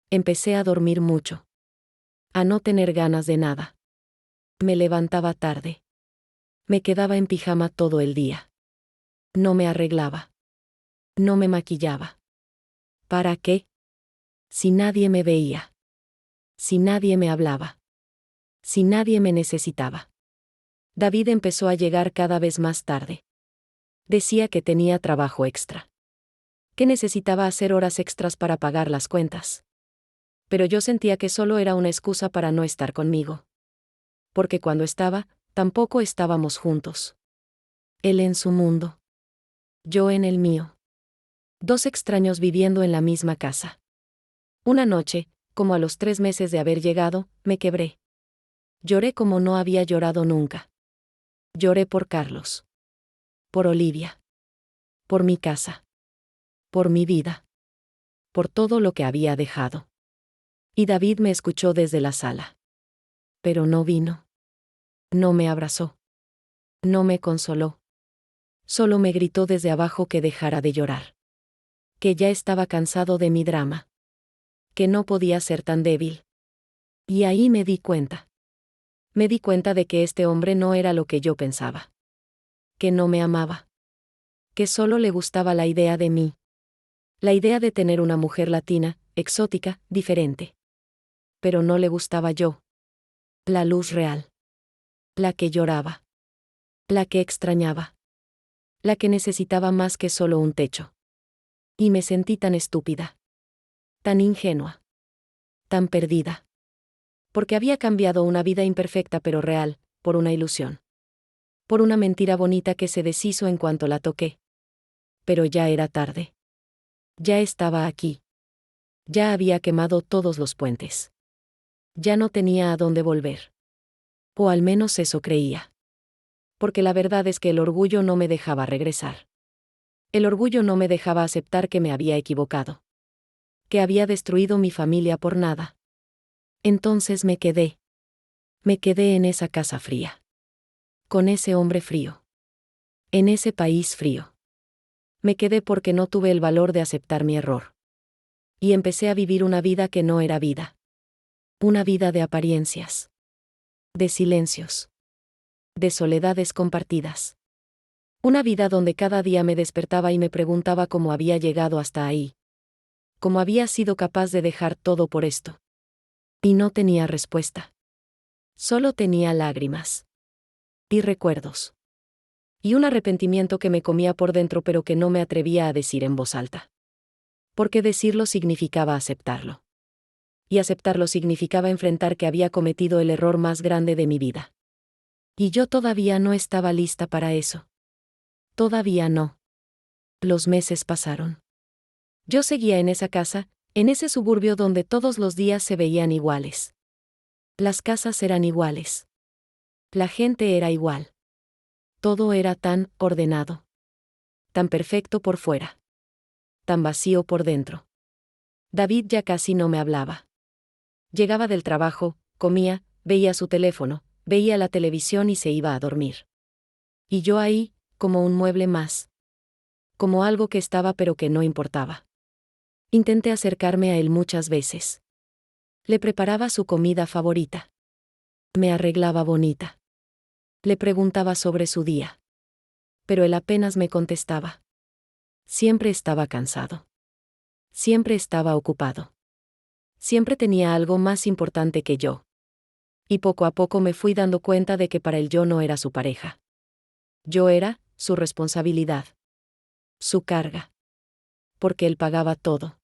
Speaker 1: Empecé a dormir mucho. A no tener ganas de nada. Me levantaba tarde. Me quedaba en pijama todo el día. No me arreglaba. No me maquillaba. ¿Para qué? Si nadie me veía. Si nadie me hablaba. Si nadie me necesitaba. David empezó a llegar cada vez más tarde. Decía que tenía trabajo extra. Que necesitaba hacer horas extras para pagar las cuentas. Pero yo sentía que solo era una excusa para no estar conmigo. Porque cuando estaba, tampoco estábamos juntos. Él en su mundo. Yo en el mío. Dos extraños viviendo en la misma casa. Una noche, como a los 3 meses de haber llegado, me quebré. Lloré como no había llorado nunca. Lloré por Carlos. Por Olivia. Por mi casa. Por mi vida. Por todo lo que había dejado. Y David me escuchó desde la sala. Pero no vino. No me abrazó. No me consoló. Solo me gritó desde abajo que dejara de llorar. Que ya estaba cansado de mi drama. Que no podía ser tan débil. Y ahí me di cuenta. Me di cuenta de que este hombre no era lo que yo pensaba. Que no me amaba. Que solo le gustaba la idea de mí. La idea de tener una mujer latina, exótica, diferente. Pero no le gustaba yo. La luz real. La que lloraba. La que extrañaba. La que necesitaba más que solo un techo. Y me sentí tan estúpida. Tan ingenua. Tan perdida. Porque había cambiado una vida imperfecta pero real, por una ilusión. Por una mentira bonita que se deshizo en cuanto la toqué. Pero ya era tarde. Ya estaba aquí. Ya había quemado todos los puentes. Ya no tenía a dónde volver. O al menos eso creía. Porque la verdad es que el orgullo no me dejaba regresar. El orgullo no me dejaba aceptar que me había equivocado. Que había destruido mi familia por nada. Entonces me quedé. Me quedé en esa casa fría. Con ese hombre frío. En ese país frío. Me quedé porque no tuve el valor de aceptar mi error. Y empecé a vivir una vida que no era vida. Una vida de apariencias. De silencios. De soledades compartidas. Una vida donde cada día me despertaba y me preguntaba cómo había llegado hasta ahí. Cómo había sido capaz de dejar todo por esto. Y no tenía respuesta. Solo tenía lágrimas. Y recuerdos. Y un arrepentimiento que me comía por dentro pero que no me atrevía a decir en voz alta. Porque decirlo significaba aceptarlo. y aceptarlo significaba enfrentar que había cometido el error más grande de mi vida. Y yo todavía no estaba lista para eso. Todavía no. Los meses pasaron. Yo seguía en esa casa, en ese suburbio donde todos los días se veían iguales. Las casas eran iguales. La gente era igual. Todo era tan ordenado. Tan perfecto por fuera. Tan vacío por dentro. David ya casi no me hablaba. Llegaba del trabajo, comía, veía su teléfono, veía la televisión y se iba a dormir. Y yo ahí, como un mueble más. Como algo que estaba pero que no importaba. Intenté acercarme a él muchas veces. Le preparaba su comida favorita. Me arreglaba bonita. Le preguntaba sobre su día. Pero él apenas me contestaba. Siempre estaba cansado. Siempre estaba ocupado. Siempre tenía algo más importante que yo. Y poco a poco me fui dando cuenta de que para él yo no era su pareja. Yo era su responsabilidad. Su carga. Porque él pagaba todo.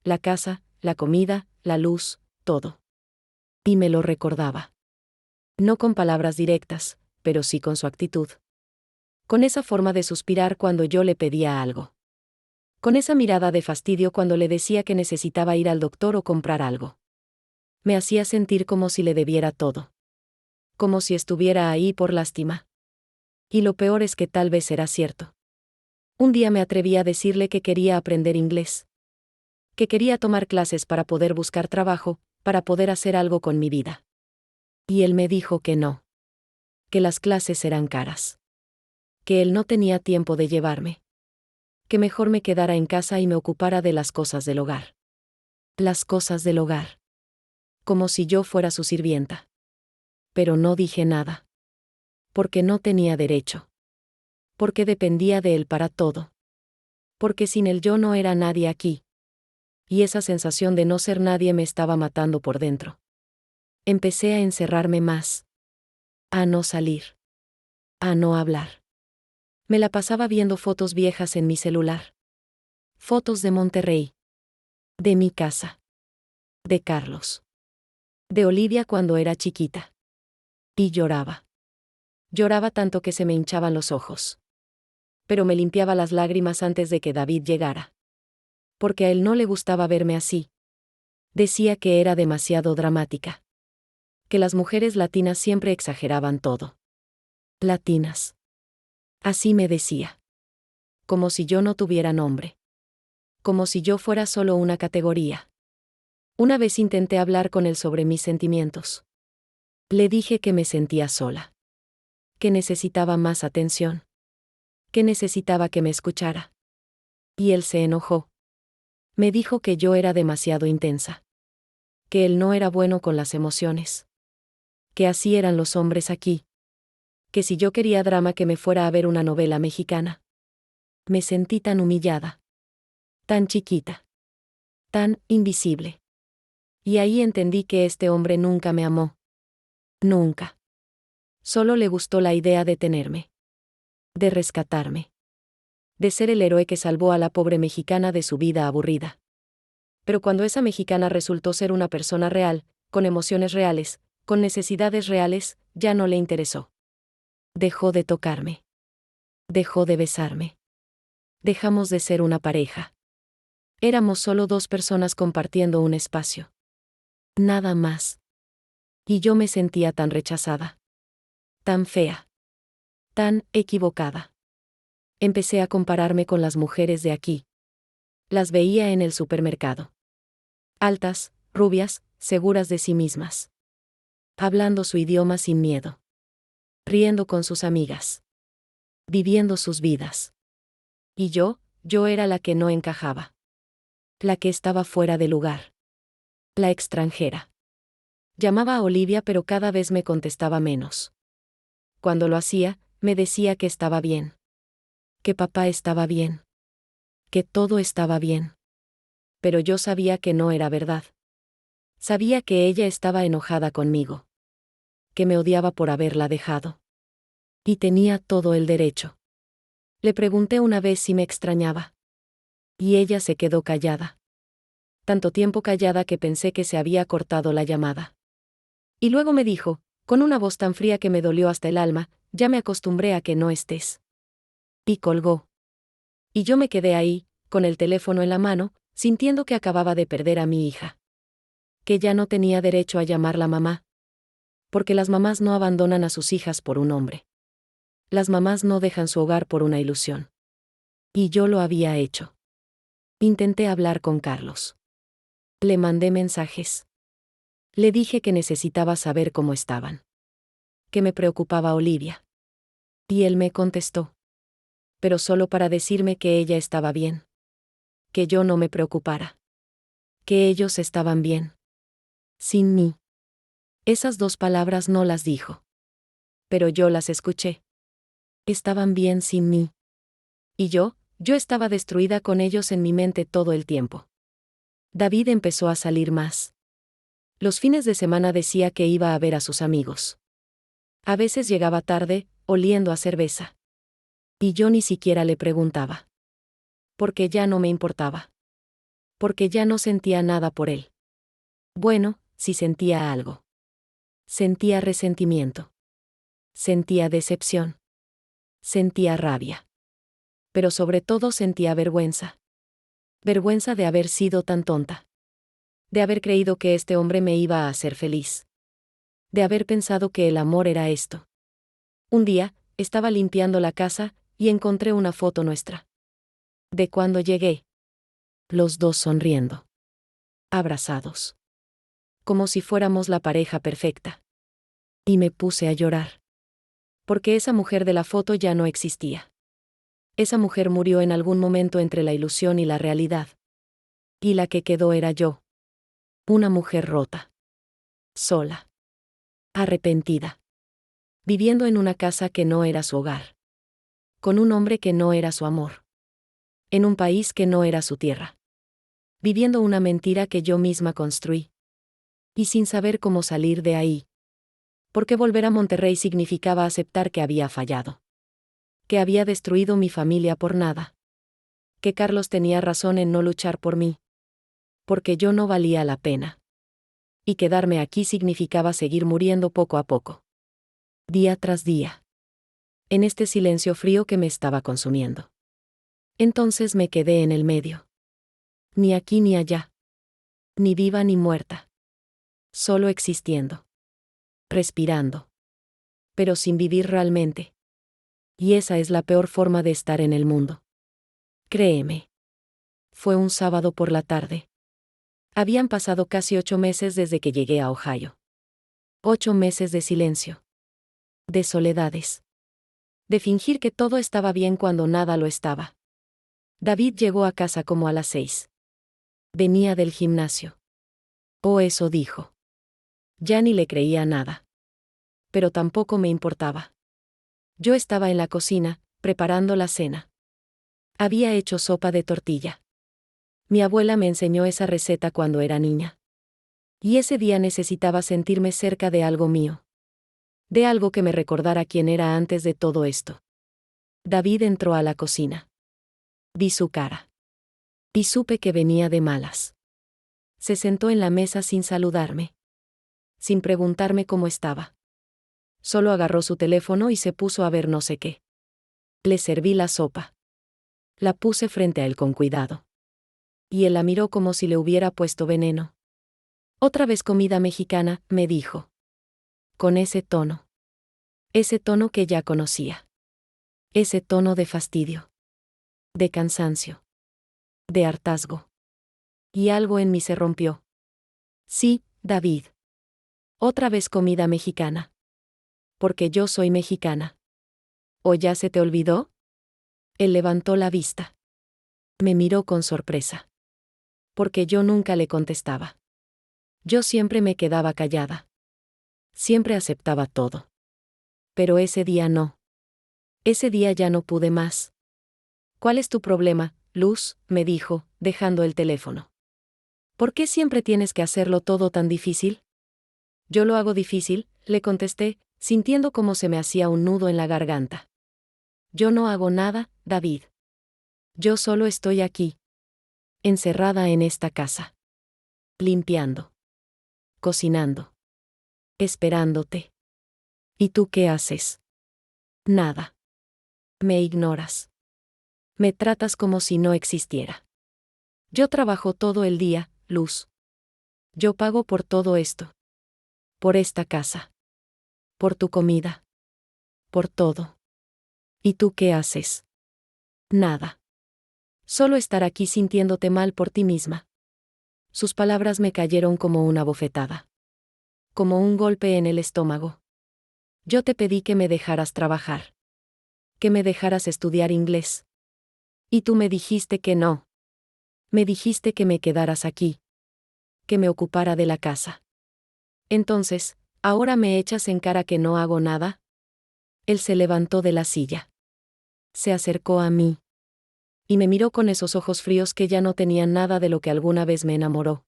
Speaker 1: La casa, la comida, la luz, todo. Y me lo recordaba. No con palabras directas, pero sí con su actitud. Con esa forma de suspirar cuando yo le pedía algo. Con esa mirada de fastidio cuando le decía que necesitaba ir al doctor o comprar algo. Me hacía sentir como si le debiera todo. Como si estuviera ahí por lástima. Y lo peor es que tal vez era cierto. Un día me atreví a decirle que quería aprender inglés. Que quería tomar clases para poder buscar trabajo, para poder hacer algo con mi vida. Y él me dijo que no. Que las clases eran caras. Que él no tenía tiempo de llevarme. Que mejor me quedara en casa y me ocupara de las cosas del hogar. Las cosas del hogar. Como si yo fuera su sirvienta. Pero no dije nada. Porque no tenía derecho. Porque dependía de él para todo. Porque sin él yo no era nadie aquí. Y esa sensación de no ser nadie me estaba matando por dentro. Empecé a encerrarme más. A no salir. A no hablar. Me la pasaba viendo fotos viejas en mi celular. Fotos de Monterrey. De mi casa. De Carlos. De Olivia cuando era chiquita. Y lloraba. Lloraba tanto que se me hinchaban los ojos. Pero me limpiaba las lágrimas antes de que David llegara. Porque a él no le gustaba verme así. Decía que era demasiado dramática. Que las mujeres latinas siempre exageraban todo. Latinas. Así me decía. Como si yo no tuviera nombre. Como si yo fuera solo una categoría. Una vez intenté hablar con él sobre mis sentimientos. Le dije que me sentía sola. Que necesitaba más atención. Que necesitaba que me escuchara. Y él se enojó. Me dijo que yo era demasiado intensa. Que él no era bueno con las emociones. Que así eran los hombres aquí. Que si yo quería drama que me fuera a ver una novela mexicana. Me sentí tan humillada. Tan chiquita. Tan invisible. Y ahí entendí que este hombre nunca me amó. Nunca. Solo le gustó la idea de tenerme. De rescatarme. De ser el héroe que salvó a la pobre mexicana de su vida aburrida. Pero cuando esa mexicana resultó ser una persona real, con emociones reales, con necesidades reales, ya no le interesó. Dejó de tocarme. Dejó de besarme. Dejamos de ser una pareja. Éramos solo dos personas compartiendo un espacio. Nada más. Y yo me sentía tan rechazada. Tan fea. Tan equivocada. Empecé a compararme con las mujeres de aquí. Las veía en el supermercado. Altas, rubias, seguras de sí mismas. Hablando su idioma sin miedo. Riendo con sus amigas. Viviendo sus vidas. Y yo era la que no encajaba. La que estaba fuera de lugar. La extranjera. Llamaba a Olivia pero cada vez me contestaba menos. Cuando lo hacía, me decía que estaba bien. Que papá estaba bien. Que todo estaba bien. Pero yo sabía que no era verdad. Sabía que ella estaba enojada conmigo. Que me odiaba por haberla dejado. Y tenía todo el derecho. Le pregunté una vez si me extrañaba. Y ella se quedó callada. Tanto tiempo callada que pensé que se había cortado la llamada. Y luego me dijo, con una voz tan fría que me dolió hasta el alma, ya me acostumbré a que no estés. Y colgó. Y yo me quedé ahí, con el teléfono en la mano, sintiendo que acababa de perder a mi hija. Que ya no tenía derecho a llamarla mamá. Porque las mamás no abandonan a sus hijas por un hombre. Las mamás no dejan su hogar por una ilusión. Y yo lo había hecho. Intenté hablar con Carlos. Le mandé mensajes. Le dije que necesitaba saber cómo estaban. Que me preocupaba Olivia. Y él me contestó. Pero solo para decirme que ella estaba bien. Que yo no me preocupara. Que ellos estaban bien. Sin mí. Esas 2 palabras no las dijo. Pero yo las escuché. Estaban bien sin mí. Y yo estaba destruida con ellos en mi mente todo el tiempo. David empezó a salir más. Los fines de semana decía que iba a ver a sus amigos. A veces llegaba tarde, oliendo a cerveza. Y yo ni siquiera le preguntaba. Porque ya no me importaba. Porque ya no sentía nada por él. Bueno, sí sentía algo. Sentía resentimiento. Sentía decepción. Sentía rabia. Pero sobre todo sentía vergüenza. Vergüenza de haber sido tan tonta. De haber creído que este hombre me iba a hacer feliz. De haber pensado que el amor era esto. Un día, estaba limpiando la casa, y encontré una foto nuestra. De cuando llegué. Los 2 sonriendo. Abrazados. Como si fuéramos la pareja perfecta. Y me puse a llorar. Porque esa mujer de la foto ya no existía. Esa mujer murió en algún momento entre la ilusión y la realidad. Y la que quedó era yo. Una mujer rota. Sola. Arrepentida. Viviendo en una casa que no era su hogar. Con un hombre que no era su amor. En un país que no era su tierra. Viviendo una mentira que yo misma construí. Y sin saber cómo salir de ahí. Porque volver a Monterrey significaba aceptar que había fallado. Que había destruido mi familia por nada. Que Carlos tenía razón en no luchar por mí. Porque yo no valía la pena. Y quedarme aquí significaba seguir muriendo poco a poco. Día tras día. En este silencio frío que me estaba consumiendo. Entonces me quedé en el medio. Ni aquí ni allá. Ni viva ni muerta. Solo existiendo. Respirando. Pero sin vivir realmente. Y esa es la peor forma de estar en el mundo. Créeme. Fue un sábado por la tarde. Habían pasado casi 8 meses desde que llegué a Ohio. 8 meses de silencio. De soledades. De fingir que todo estaba bien cuando nada lo estaba. David llegó a casa como a las 6. Venía del gimnasio. O eso dijo. Ya ni le creía nada. Pero tampoco me importaba. Yo estaba en la cocina, preparando la cena. Había hecho sopa de tortilla. Mi abuela me enseñó esa receta cuando era niña. Y ese día necesitaba sentirme cerca de algo mío. De algo que me recordara quién era antes de todo esto. David entró a la cocina. Vi su cara. Y supe que venía de malas. Se sentó en la mesa sin saludarme. Sin preguntarme cómo estaba. Solo agarró su teléfono y se puso a ver no sé qué. Le serví la sopa. La puse frente a él con cuidado. Y él la miró como si le hubiera puesto veneno. Otra vez comida mexicana, me dijo. Con ese tono. Ese tono que ya conocía. Ese tono de fastidio. De cansancio. De hartazgo. Y algo en mí se rompió. Sí, David. Otra vez comida mexicana. Porque yo soy mexicana. ¿O ya se te olvidó? Él levantó la vista. Me miró con sorpresa. Porque yo nunca le contestaba. Yo siempre me quedaba callada. Siempre aceptaba todo. Pero ese día no. Ese día ya no pude más. ¿Cuál es tu problema, Luz?, me dijo, dejando el teléfono. ¿Por qué siempre tienes que hacerlo todo tan difícil? Yo lo hago difícil, le contesté, sintiendo como se me hacía un nudo en la garganta. Yo no hago nada, David. Yo solo estoy aquí. Encerrada en esta casa. limpiando, cocinando, esperándote. ¿Y tú qué haces? Nada. Me ignoras. Me tratas como si no existiera. Yo trabajo todo el día, Luz. Yo pago por todo esto. Por esta casa. Por tu comida. Por todo. ¿Y tú qué haces? Nada. Solo estar aquí sintiéndote mal por ti misma. Sus palabras me cayeron como una bofetada. Como un golpe en el estómago. Yo te pedí que me dejaras trabajar. Que me dejaras estudiar inglés. Y tú me dijiste que no. Me dijiste que me quedaras aquí. Que me ocupara de la casa. Entonces, ¿ahora me echas en cara que no hago nada? Él se levantó de la silla. Se acercó a mí. Y me miró con esos ojos fríos que ya no tenían nada de lo que alguna vez me enamoró.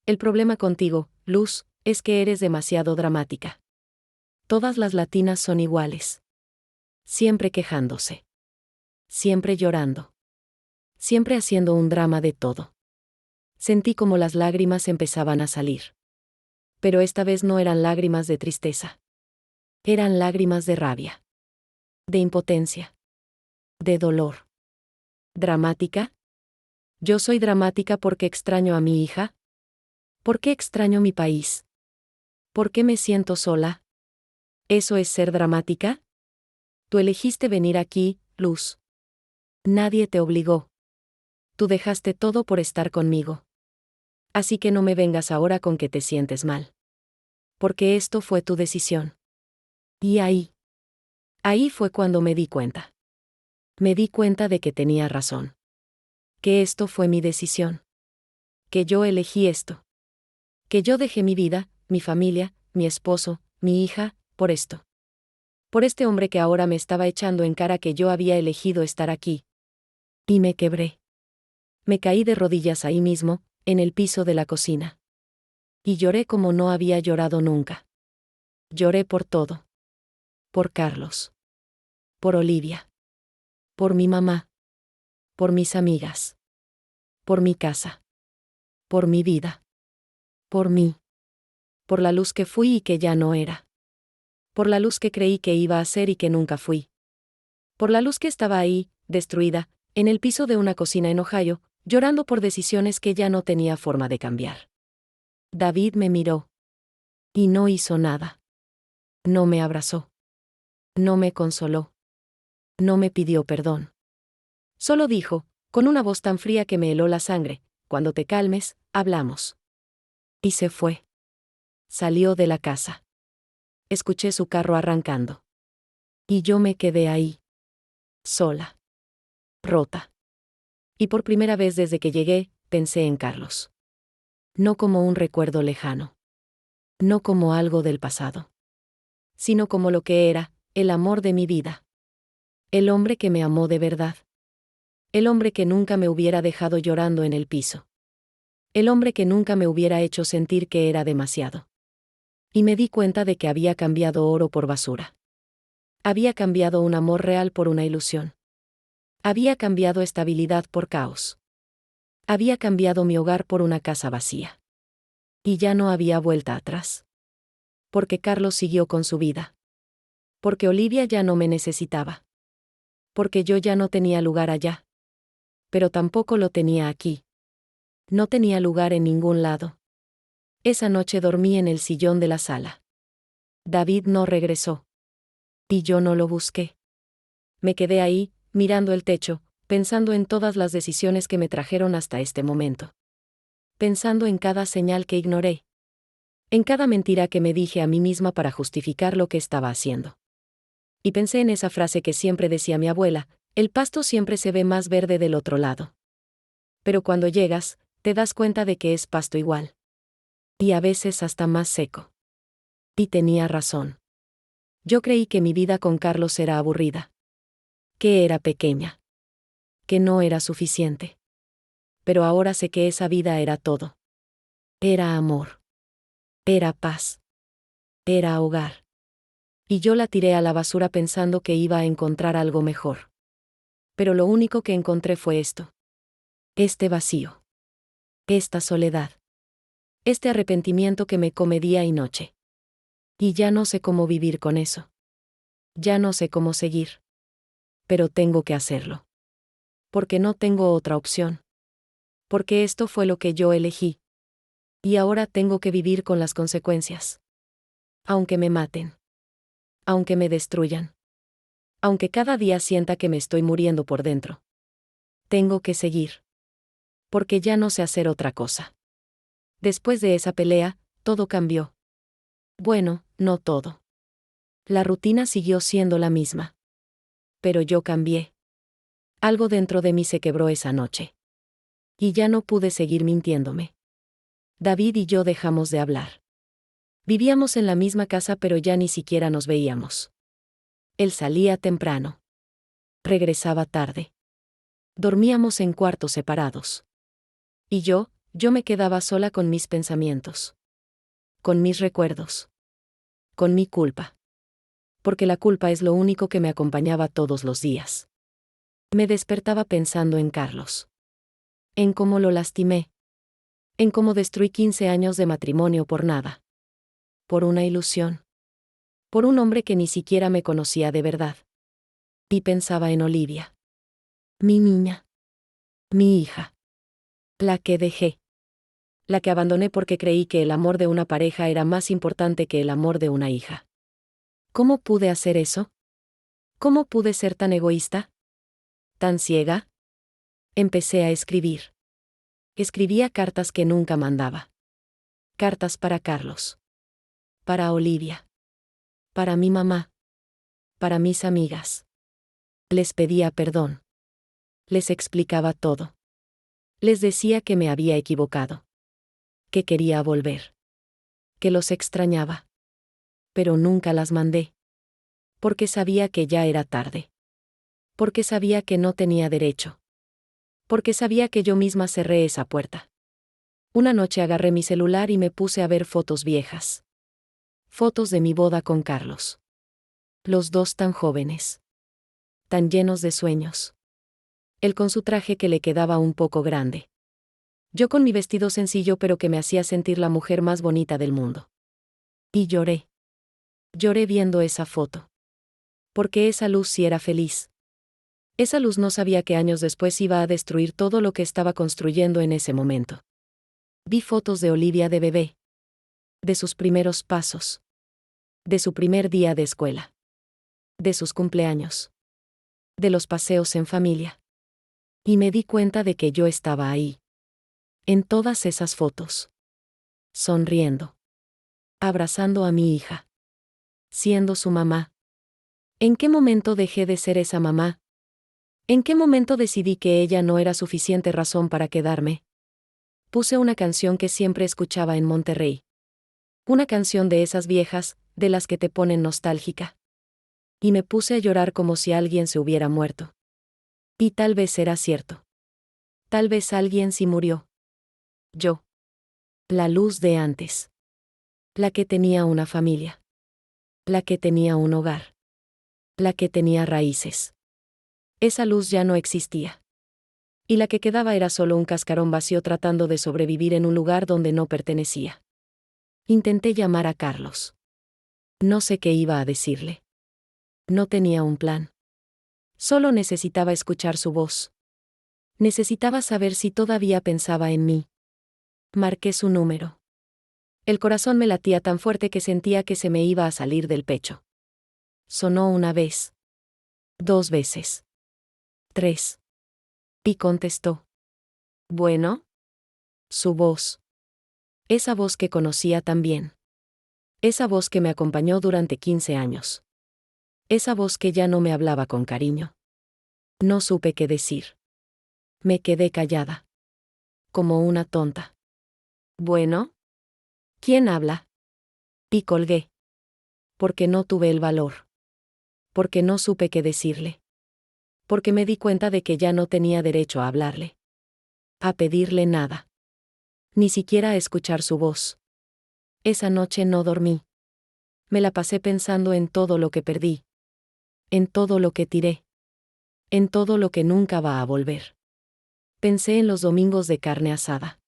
Speaker 1: El problema contigo, Luz, es que eres demasiado dramática. Todas las latinas son iguales. Siempre quejándose. Siempre llorando. Siempre haciendo un drama de todo. Sentí como las lágrimas empezaban a salir. Pero esta vez no eran lágrimas de tristeza. Eran lágrimas de rabia. De impotencia. De dolor. ¿Dramática? ¿Yo soy dramática porque extraño a mi hija? ¿Por qué extraño mi país? ¿Por qué me siento sola? ¿Eso es ser dramática? Tú elegiste venir aquí, Luz. Nadie te obligó. Tú dejaste todo por estar conmigo. Así que no me vengas ahora con que te sientes mal. Porque esto fue tu decisión. Y ahí fue cuando me di cuenta. Me di cuenta de que tenía razón. Que esto fue mi decisión. Que yo elegí esto. Que yo dejé mi vida, mi familia, mi esposo, mi hija, por esto. Por este hombre que ahora me estaba echando en cara que yo había elegido estar aquí. Y me quebré. Me caí de rodillas ahí mismo, en el piso de la cocina. Y lloré como no había llorado nunca. Lloré por todo. Por Carlos. Por Olivia. Por mi mamá. Por mis amigas. Por mi casa. Por mi vida. Por mí. Por la luz que fui y que ya no era. Por la luz que creí que iba a ser y que nunca fui. Por la luz que estaba ahí, destruida, en el piso de una cocina en Ohio, llorando por decisiones que ya no tenía forma de cambiar. David me miró. Y no hizo nada. No me abrazó. No me consoló. No me pidió perdón. Solo dijo, con una voz tan fría que me heló la sangre, cuando te calmes, hablamos. Y se fue. Salió de la casa. Escuché su carro arrancando. Y yo me quedé ahí. Sola. Rota. Y por primera vez desde que llegué, pensé en Carlos. No como un recuerdo lejano. No como algo del pasado. Sino como lo que era, el amor de mi vida. El hombre que me amó de verdad. El hombre que nunca me hubiera dejado llorando en el piso. El hombre que nunca me hubiera hecho sentir que era demasiado. Y me di cuenta de que había cambiado oro por basura. Había cambiado un amor real por una ilusión. Había cambiado estabilidad por caos. Había cambiado mi hogar por una casa vacía. Y ya no había vuelta atrás. Porque Carlos siguió con su vida. Porque Olivia ya no me necesitaba. Porque yo ya no tenía lugar allá. Pero tampoco lo tenía aquí. No tenía lugar en ningún lado. Esa noche dormí en el sillón de la sala. David no regresó. Y yo no lo busqué. Me quedé ahí, mirando el techo, pensando en todas las decisiones que me trajeron hasta este momento. Pensando en cada señal que ignoré. En cada mentira que me dije a mí misma para justificar lo que estaba haciendo. Y pensé en esa frase que siempre decía mi abuela, el pasto siempre se ve más verde del otro lado. Pero cuando llegas, te das cuenta de que es pasto igual. Y a veces hasta más seco. Y tenía razón. Yo creí que mi vida con Carlos era aburrida. Que era pequeña. Que no era suficiente. Pero ahora sé que esa vida era todo. Era amor. Era paz. Era hogar. Y yo la tiré a la basura pensando que iba a encontrar algo mejor. Pero lo único que encontré fue esto. Este vacío. Esta soledad. Este arrepentimiento que me come día y noche. Y ya no sé cómo vivir con eso. Ya no sé cómo seguir. Pero tengo que hacerlo. Porque no tengo otra opción. Porque esto fue lo que yo elegí. Y ahora tengo que vivir con las consecuencias. Aunque me maten. Aunque me destruyan. Aunque cada día sienta que me estoy muriendo por dentro. Tengo que seguir. Porque ya no sé hacer otra cosa. Después de esa pelea, todo cambió. Bueno, no todo. La rutina siguió siendo la misma. Pero yo cambié. Algo dentro de mí se quebró esa noche. Y ya no pude seguir mintiéndome. David y yo dejamos de hablar. Vivíamos en la misma casa pero ya ni siquiera nos veíamos. Él salía temprano. Regresaba tarde. Dormíamos en cuartos separados. Y yo me quedaba sola con mis pensamientos. Con mis recuerdos. Con mi culpa. Porque la culpa es lo único que me acompañaba todos los días. Me despertaba pensando en Carlos. En cómo lo lastimé. En cómo destruí 15 años de matrimonio por nada. Por una ilusión. Por un hombre que ni siquiera me conocía de verdad. Y pensaba en Olivia. Mi niña. Mi hija. La que dejé. La que abandoné porque creí que el amor de una pareja era más importante que el amor de una hija. ¿Cómo pude hacer eso? ¿Cómo pude ser tan egoísta? ¿Tan ciega? Empecé a escribir. Escribía cartas que nunca mandaba. Cartas para Carlos. Para Olivia. Para mi mamá. Para mis amigas. Les pedía perdón. Les explicaba todo. Les decía que me había equivocado. Que quería volver. Que los extrañaba. Pero nunca las mandé. Porque sabía que ya era tarde. Porque sabía que no tenía derecho. Porque sabía que yo misma cerré esa puerta. Una noche agarré mi celular y me puse a ver fotos viejas. Fotos de mi boda con Carlos. Los dos tan jóvenes. Tan llenos de sueños. Él con su traje que le quedaba un poco grande. Yo con mi vestido sencillo pero que me hacía sentir la mujer más bonita del mundo. Y lloré. Lloré viendo esa foto. Porque esa luz sí era feliz. Esa luz no sabía que años después iba a destruir todo lo que estaba construyendo en ese momento. Vi fotos de Olivia de bebé. De sus primeros pasos. De su primer día de escuela. De sus cumpleaños. De los paseos en familia. Y me di cuenta de que yo estaba ahí. En todas esas fotos. Sonriendo. Abrazando a mi hija. Siendo su mamá. ¿En qué momento dejé de ser esa mamá? ¿En qué momento decidí que ella no era suficiente razón para quedarme? Puse una canción que siempre escuchaba en Monterrey. Una canción de esas viejas, de las que te ponen nostálgica. Y me puse a llorar como si alguien se hubiera muerto. Y tal vez era cierto. Tal vez alguien sí murió. Yo. La luz de antes. La que tenía una familia. La que tenía un hogar. La que tenía raíces. Esa luz ya no existía. Y la que quedaba era solo un cascarón vacío tratando de sobrevivir en un lugar donde no pertenecía. Intenté llamar a Carlos. No sé qué iba a decirle. No tenía un plan. Solo necesitaba escuchar su voz. Necesitaba saber si todavía pensaba en mí. Marqué su número. El corazón me latía tan fuerte que sentía que se me iba a salir del pecho. Sonó una vez. 2 veces. 3. Y contestó. ¿Bueno? Su voz. Esa voz que conocía tan bien. Esa voz que me acompañó durante 15 años. Esa voz que ya no me hablaba con cariño. No supe qué decir. Me quedé callada. Como una tonta. ¿Bueno? ¿Quién habla? Y colgué. Porque no tuve el valor. Porque no supe qué decirle. Porque me di cuenta de que ya no tenía derecho a hablarle. A pedirle nada. Ni siquiera a escuchar su voz. Esa noche no dormí. Me la pasé pensando en todo lo que perdí. En todo lo que tiré. En todo lo que nunca va a volver. Pensé en los domingos de carne asada.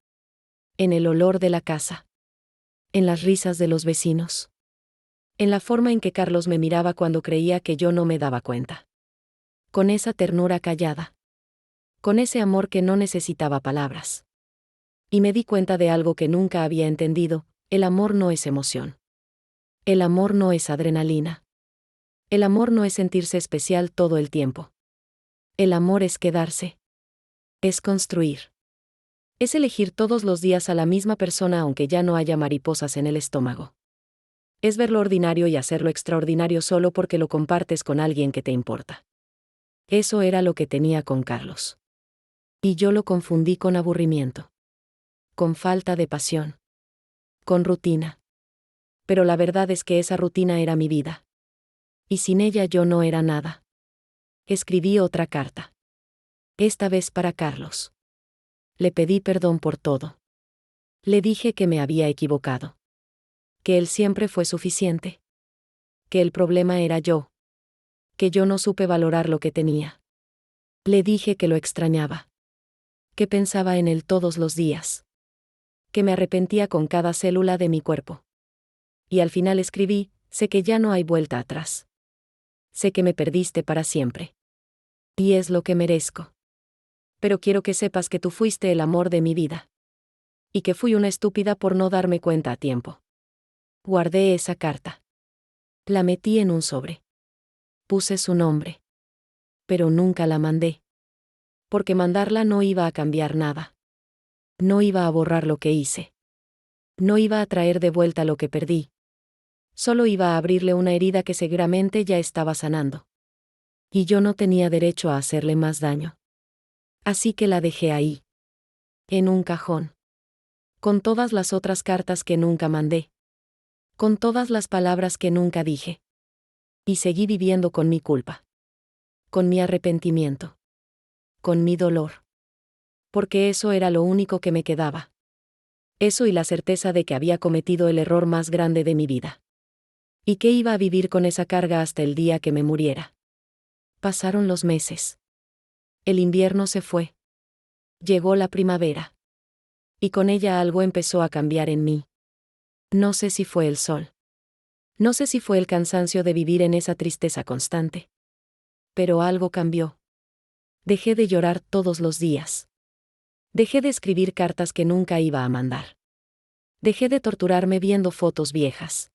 Speaker 1: En el olor de la casa. En las risas de los vecinos. En la forma en que Carlos me miraba cuando creía que yo no me daba cuenta. Con esa ternura callada. Con ese amor que no necesitaba palabras. Y me di cuenta de algo que nunca había entendido: el amor no es emoción. El amor no es adrenalina. El amor no es sentirse especial todo el tiempo. El amor es quedarse. Es construir. Es elegir todos los días a la misma persona aunque ya no haya mariposas en el estómago. Es ver lo ordinario y hacerlo extraordinario solo porque lo compartes con alguien que te importa. Eso era lo que tenía con Carlos. Y yo lo confundí con aburrimiento. Con falta de pasión. Con rutina. Pero la verdad es que esa rutina era mi vida. Y sin ella yo no era nada. Escribí otra carta. Esta vez para Carlos. Le pedí perdón por todo. Le dije que me había equivocado. Que él siempre fue suficiente. Que el problema era yo. Que yo no supe valorar lo que tenía. Le dije que lo extrañaba. Que pensaba en él todos los días. Que me arrepentía con cada célula de mi cuerpo. Y al final escribí: sé que ya no hay vuelta atrás. Sé que me perdiste para siempre. Y es lo que merezco. Pero quiero que sepas que tú fuiste el amor de mi vida. Y que fui una estúpida por no darme cuenta a tiempo. Guardé esa carta. La metí en un sobre. Puse su nombre. Pero nunca la mandé. Porque mandarla no iba a cambiar nada. No iba a borrar lo que hice. No iba a traer de vuelta lo que perdí. Solo iba a abrirle una herida que seguramente ya estaba sanando. Y yo no tenía derecho a hacerle más daño. Así que la dejé ahí. En un cajón. Con todas las otras cartas que nunca mandé. Con todas las palabras que nunca dije. Y seguí viviendo con mi culpa. Con mi arrepentimiento. Con mi dolor. Porque eso era lo único que me quedaba. Eso y la certeza de que había cometido el error más grande de mi vida. Y que iba a vivir con esa carga hasta el día que me muriera. Pasaron los meses. El invierno se fue. Llegó la primavera. Y con ella algo empezó a cambiar en mí. No sé si fue el sol. No sé si fue el cansancio de vivir en esa tristeza constante. Pero algo cambió. Dejé de llorar todos los días. Dejé de escribir cartas que nunca iba a mandar. Dejé de torturarme viendo fotos viejas.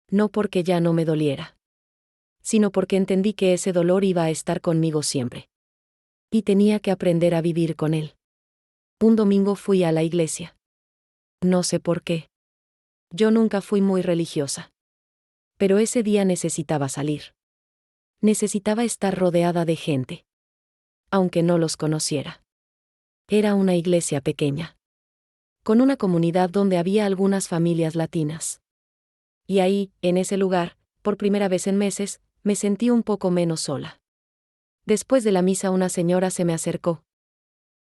Speaker 1: No porque ya no me doliera. Sino porque entendí que ese dolor iba a estar conmigo siempre. Y tenía que aprender a vivir con él. Un domingo fui a la iglesia. No sé por qué. Yo nunca fui muy religiosa. Pero ese día necesitaba salir. Necesitaba estar rodeada de gente. Aunque no los conociera. Era una iglesia pequeña. Con una comunidad donde había algunas familias latinas. Y ahí, en ese lugar, por primera vez en meses, me sentí un poco menos sola. Después de la misa una señora se me acercó.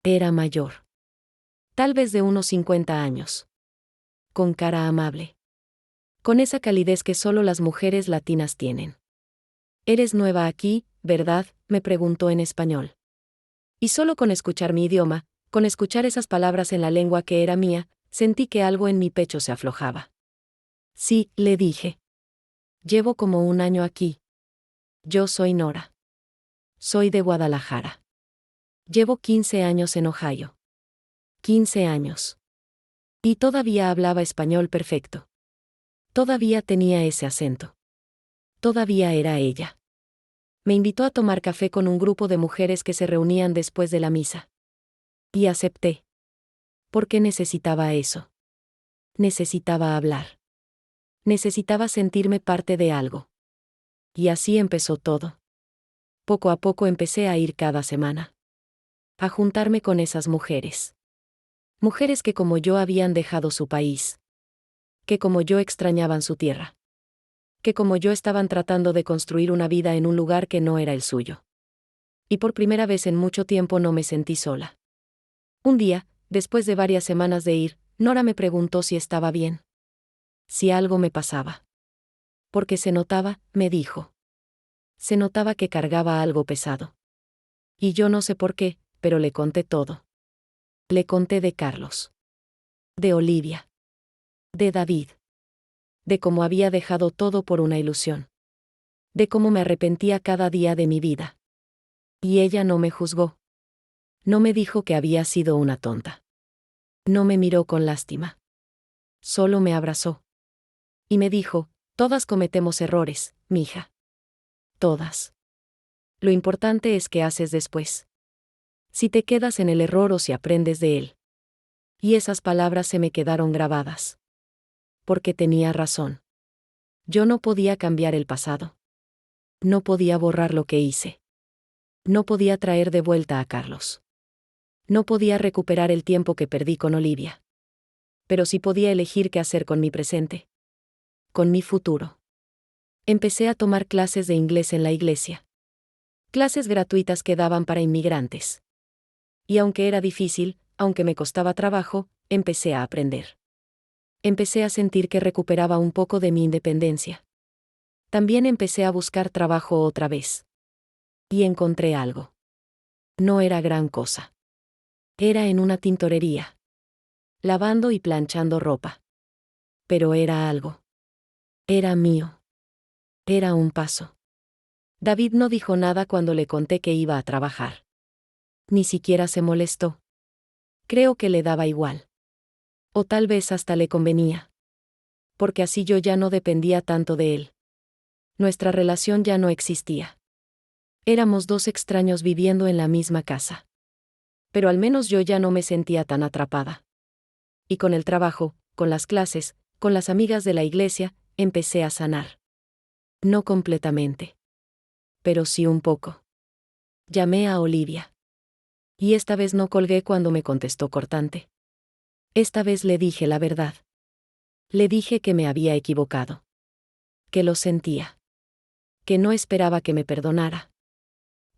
Speaker 1: Era mayor. Tal vez de unos 50 años. Con cara amable. Con esa calidez que solo las mujeres latinas tienen. «Eres nueva aquí, ¿verdad?», me preguntó en español. Y solo con escuchar mi idioma, con escuchar esas palabras en la lengua que era mía, sentí que algo en mi pecho se aflojaba. «Sí», le dije. «Llevo como un año aquí. Yo soy Nora. Soy de Guadalajara. Llevo 15 años en Ohio. 15 años. Y todavía hablaba español perfecto. Todavía tenía ese acento. Todavía era ella. Me invitó a tomar café con un grupo de mujeres que se reunían después de la misa. Y acepté. Porque necesitaba eso. Necesitaba hablar. Necesitaba sentirme parte de algo. Y así empezó todo. Poco a poco empecé a ir cada semana. A juntarme con esas mujeres. Mujeres que como yo habían dejado su país. Que como yo extrañaban su tierra. Que como yo estaban tratando de construir una vida en un lugar que no era el suyo. Y por primera vez en mucho tiempo no me sentí sola. Un día, después de varias semanas de ir, Nora me preguntó si estaba bien. Si algo me pasaba. Porque se notaba, me dijo. Se notaba que cargaba algo pesado. Y yo no sé por qué, pero le conté todo. Le conté de Carlos. De Olivia. De David. De cómo había dejado todo por una ilusión. De cómo me arrepentía cada día de mi vida. Y ella no me juzgó. No me dijo que había sido una tonta. No me miró con lástima. Solo me abrazó. Y me dijo, todas cometemos errores, mija. Todas. Lo importante es qué haces después. Si te quedas en el error o si aprendes de él. Y esas palabras se me quedaron grabadas. Porque tenía razón. Yo no podía cambiar el pasado. No podía borrar lo que hice. No podía traer de vuelta a Carlos. No podía recuperar el tiempo que perdí con Olivia. Pero sí podía elegir qué hacer con mi presente. Con mi futuro. Empecé a tomar clases de inglés en la iglesia. Clases gratuitas que daban para inmigrantes. Y aunque era difícil, aunque me costaba trabajo, empecé a aprender. Empecé a sentir que recuperaba un poco de mi independencia. También empecé a buscar trabajo otra vez. Y encontré algo. No era gran cosa. Era en una tintorería. Lavando y planchando ropa. Pero era algo. Era mío. Era un paso. David no dijo nada cuando le conté que iba a trabajar. Ni siquiera se molestó. Creo que le daba igual. O tal vez hasta le convenía. Porque así yo ya no dependía tanto de él. Nuestra relación ya no existía. Éramos dos extraños viviendo en la misma casa. Pero al menos yo ya no me sentía tan atrapada. Y con el trabajo, con las clases, con las amigas de la iglesia, empecé a sanar. No completamente. Pero sí un poco. Llamé a Olivia. Y esta vez no colgué cuando me contestó cortante. Esta vez le dije la verdad. Le dije que me había equivocado. Que lo sentía. Que no esperaba que me perdonara.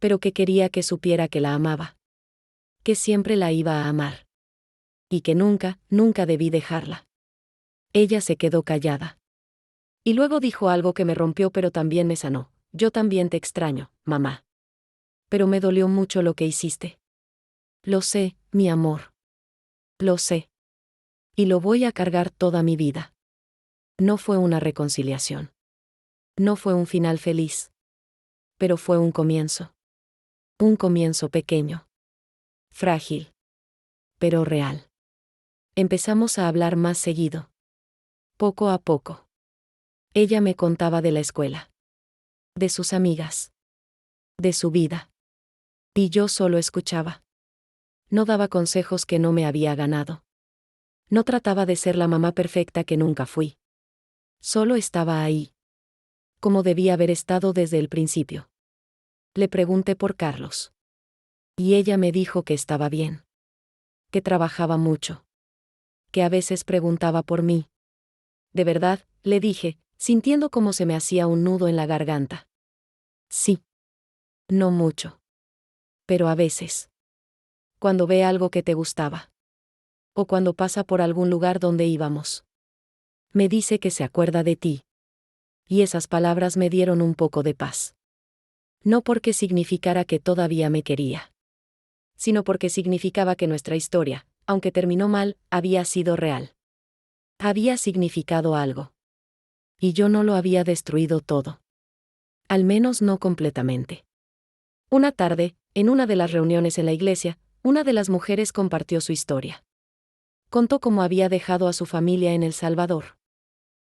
Speaker 1: Pero que quería que supiera que la amaba. Que siempre la iba a amar. Y que nunca, nunca debí dejarla. Ella se quedó callada. Y luego dijo algo que me rompió pero también me sanó. Yo también te extraño, mamá. Pero me dolió mucho lo que hiciste. Lo sé, mi amor. Lo sé. Y lo voy a cargar toda mi vida. No fue una reconciliación. No fue un final feliz. Pero fue un comienzo. Un comienzo pequeño. Frágil. Pero real. Empezamos a hablar más seguido. Poco a poco. Ella me contaba de la escuela. De sus amigas. De su vida. Y yo solo escuchaba. No daba consejos que no me había ganado. No trataba de ser la mamá perfecta que nunca fui. Solo estaba ahí. Como debía haber estado desde el principio. Le pregunté por Carlos. Y ella me dijo que estaba bien. Que trabajaba mucho. Que a veces preguntaba por mí. De verdad, le dije, sintiendo como se me hacía un nudo en la garganta. Sí. No mucho. Pero a veces. Cuando ve algo que te gustaba. O cuando pasa por algún lugar donde íbamos. Me dice que se acuerda de ti. Y esas palabras me dieron un poco de paz. No porque significara que todavía me quería. Sino porque significaba que nuestra historia, aunque terminó mal, había sido real. Había significado algo. Y yo no lo había destruido todo. Al menos no completamente. Una tarde, en una de las reuniones en la iglesia, una de las mujeres compartió su historia. Contó cómo había dejado a su familia en El Salvador.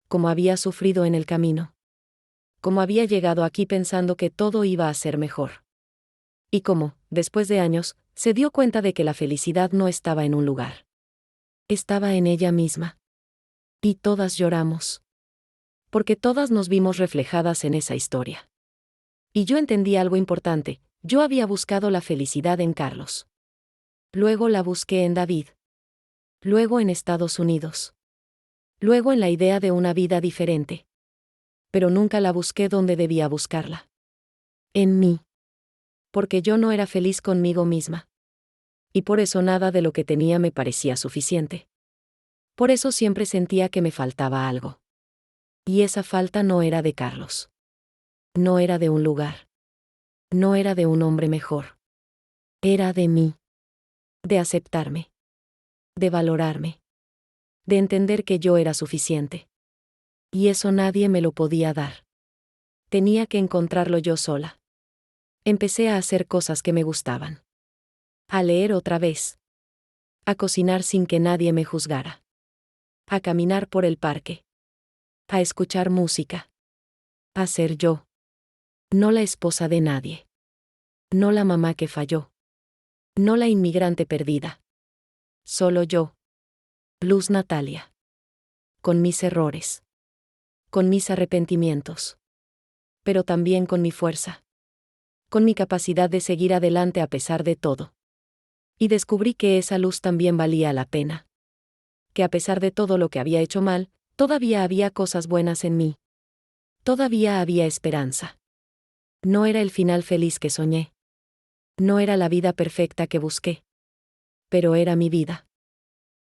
Speaker 1: Cómo había sufrido en el camino. Cómo había llegado aquí pensando que todo iba a ser mejor. Y cómo, después de años, se dio cuenta de que la felicidad no estaba en un lugar. Estaba en ella misma. Y todas lloramos. Porque todas nos vimos reflejadas en esa historia. Y yo entendí algo importante, yo había buscado la felicidad en Carlos. Luego la busqué en David. Luego en Estados Unidos. Luego en la idea de una vida diferente. Pero nunca la busqué donde debía buscarla. En mí. Porque yo no era feliz conmigo misma. Y por eso nada de lo que tenía me parecía suficiente. Por eso siempre sentía que me faltaba algo. Y esa falta no era de Carlos. No era de un lugar. No era de un hombre mejor. Era de mí. De aceptarme. De valorarme. De entender que yo era suficiente. Y eso nadie me lo podía dar. Tenía que encontrarlo yo sola. Empecé a hacer cosas que me gustaban. A leer otra vez. A cocinar sin que nadie me juzgara. A caminar por el parque. A escuchar música. A ser yo. No la esposa de nadie. No la mamá que falló. No la inmigrante perdida. Solo yo. Luz Natalia. Con mis errores. Con mis arrepentimientos. Pero también con mi fuerza. Con mi capacidad de seguir adelante a pesar de todo. Y descubrí que esa luz también valía la pena. Que a pesar de todo lo que había hecho mal, todavía había cosas buenas en mí. Todavía había esperanza. No era el final feliz que soñé. No era la vida perfecta que busqué. Pero era mi vida.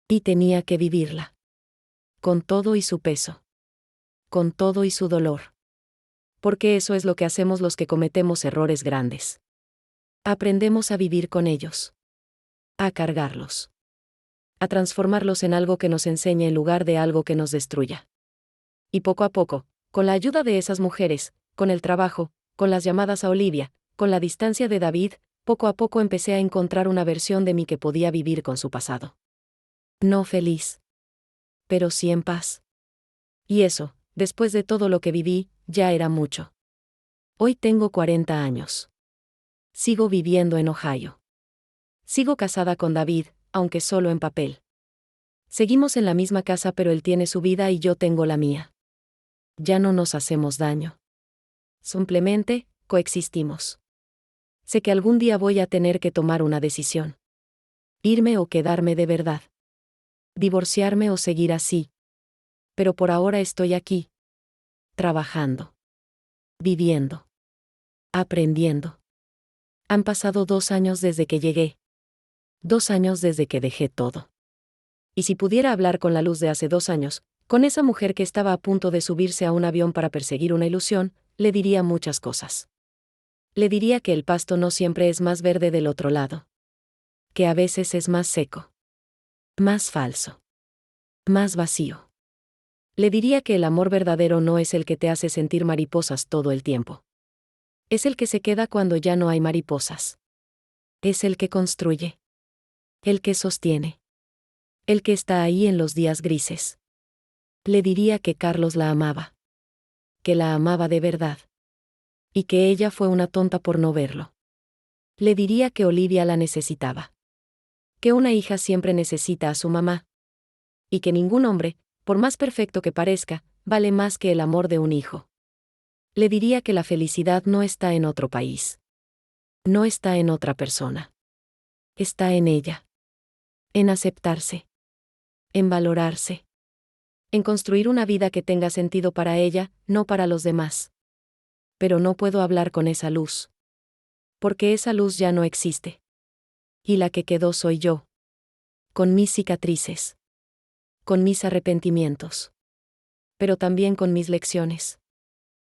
Speaker 1: Y tenía que vivirla. Con todo y su peso. Con todo y su dolor. Porque eso es lo que hacemos los que cometemos errores grandes. Aprendemos a vivir con ellos. A cargarlos. A transformarlos en algo que nos enseñe en lugar de algo que nos destruya. Y poco a poco, con la ayuda de esas mujeres, con el trabajo, con las llamadas a Olivia, con la distancia de David, poco a poco empecé a encontrar una versión de mí que podía vivir con su pasado. No feliz. Pero sí en paz. Y eso, después de todo lo que viví, ya era mucho. Hoy tengo 40 años. Sigo viviendo en Ohio. Sigo casada con David, aunque solo en papel. Seguimos en la misma casa, pero él tiene su vida y yo tengo la mía. Ya no nos hacemos daño. Simplemente, coexistimos. Sé que algún día voy a tener que tomar una decisión. Irme o quedarme de verdad. Divorciarme o seguir así. Pero por ahora estoy aquí. Trabajando. Viviendo. Aprendiendo. Han pasado 2 años desde que llegué. 2 años desde que dejé todo. Y si pudiera hablar con la luz de hace 2 años, con esa mujer que estaba a punto de subirse a un avión para perseguir una ilusión, le diría muchas cosas. Le diría que el pasto no siempre es más verde del otro lado. Que a veces es más seco. Más falso. Más vacío. Le diría que el amor verdadero no es el que te hace sentir mariposas todo el tiempo. Es el que se queda cuando ya no hay mariposas. Es el que construye. El que sostiene. El que está ahí en los días grises. Le diría que Carlos la amaba. Que la amaba de verdad. Y que ella fue una tonta por no verlo. Le diría que Olivia la necesitaba. Que una hija siempre necesita a su mamá. Y que ningún hombre, por más perfecto que parezca, vale más que el amor de un hijo. Le diría que la felicidad no está en otro país. No está en otra persona. Está en ella. En aceptarse. En valorarse. En construir una vida que tenga sentido para ella, no para los demás. Pero no puedo hablar con esa luz. Porque esa luz ya no existe. Y la que quedó soy yo. Con mis cicatrices. Con mis arrepentimientos. Pero también con mis lecciones.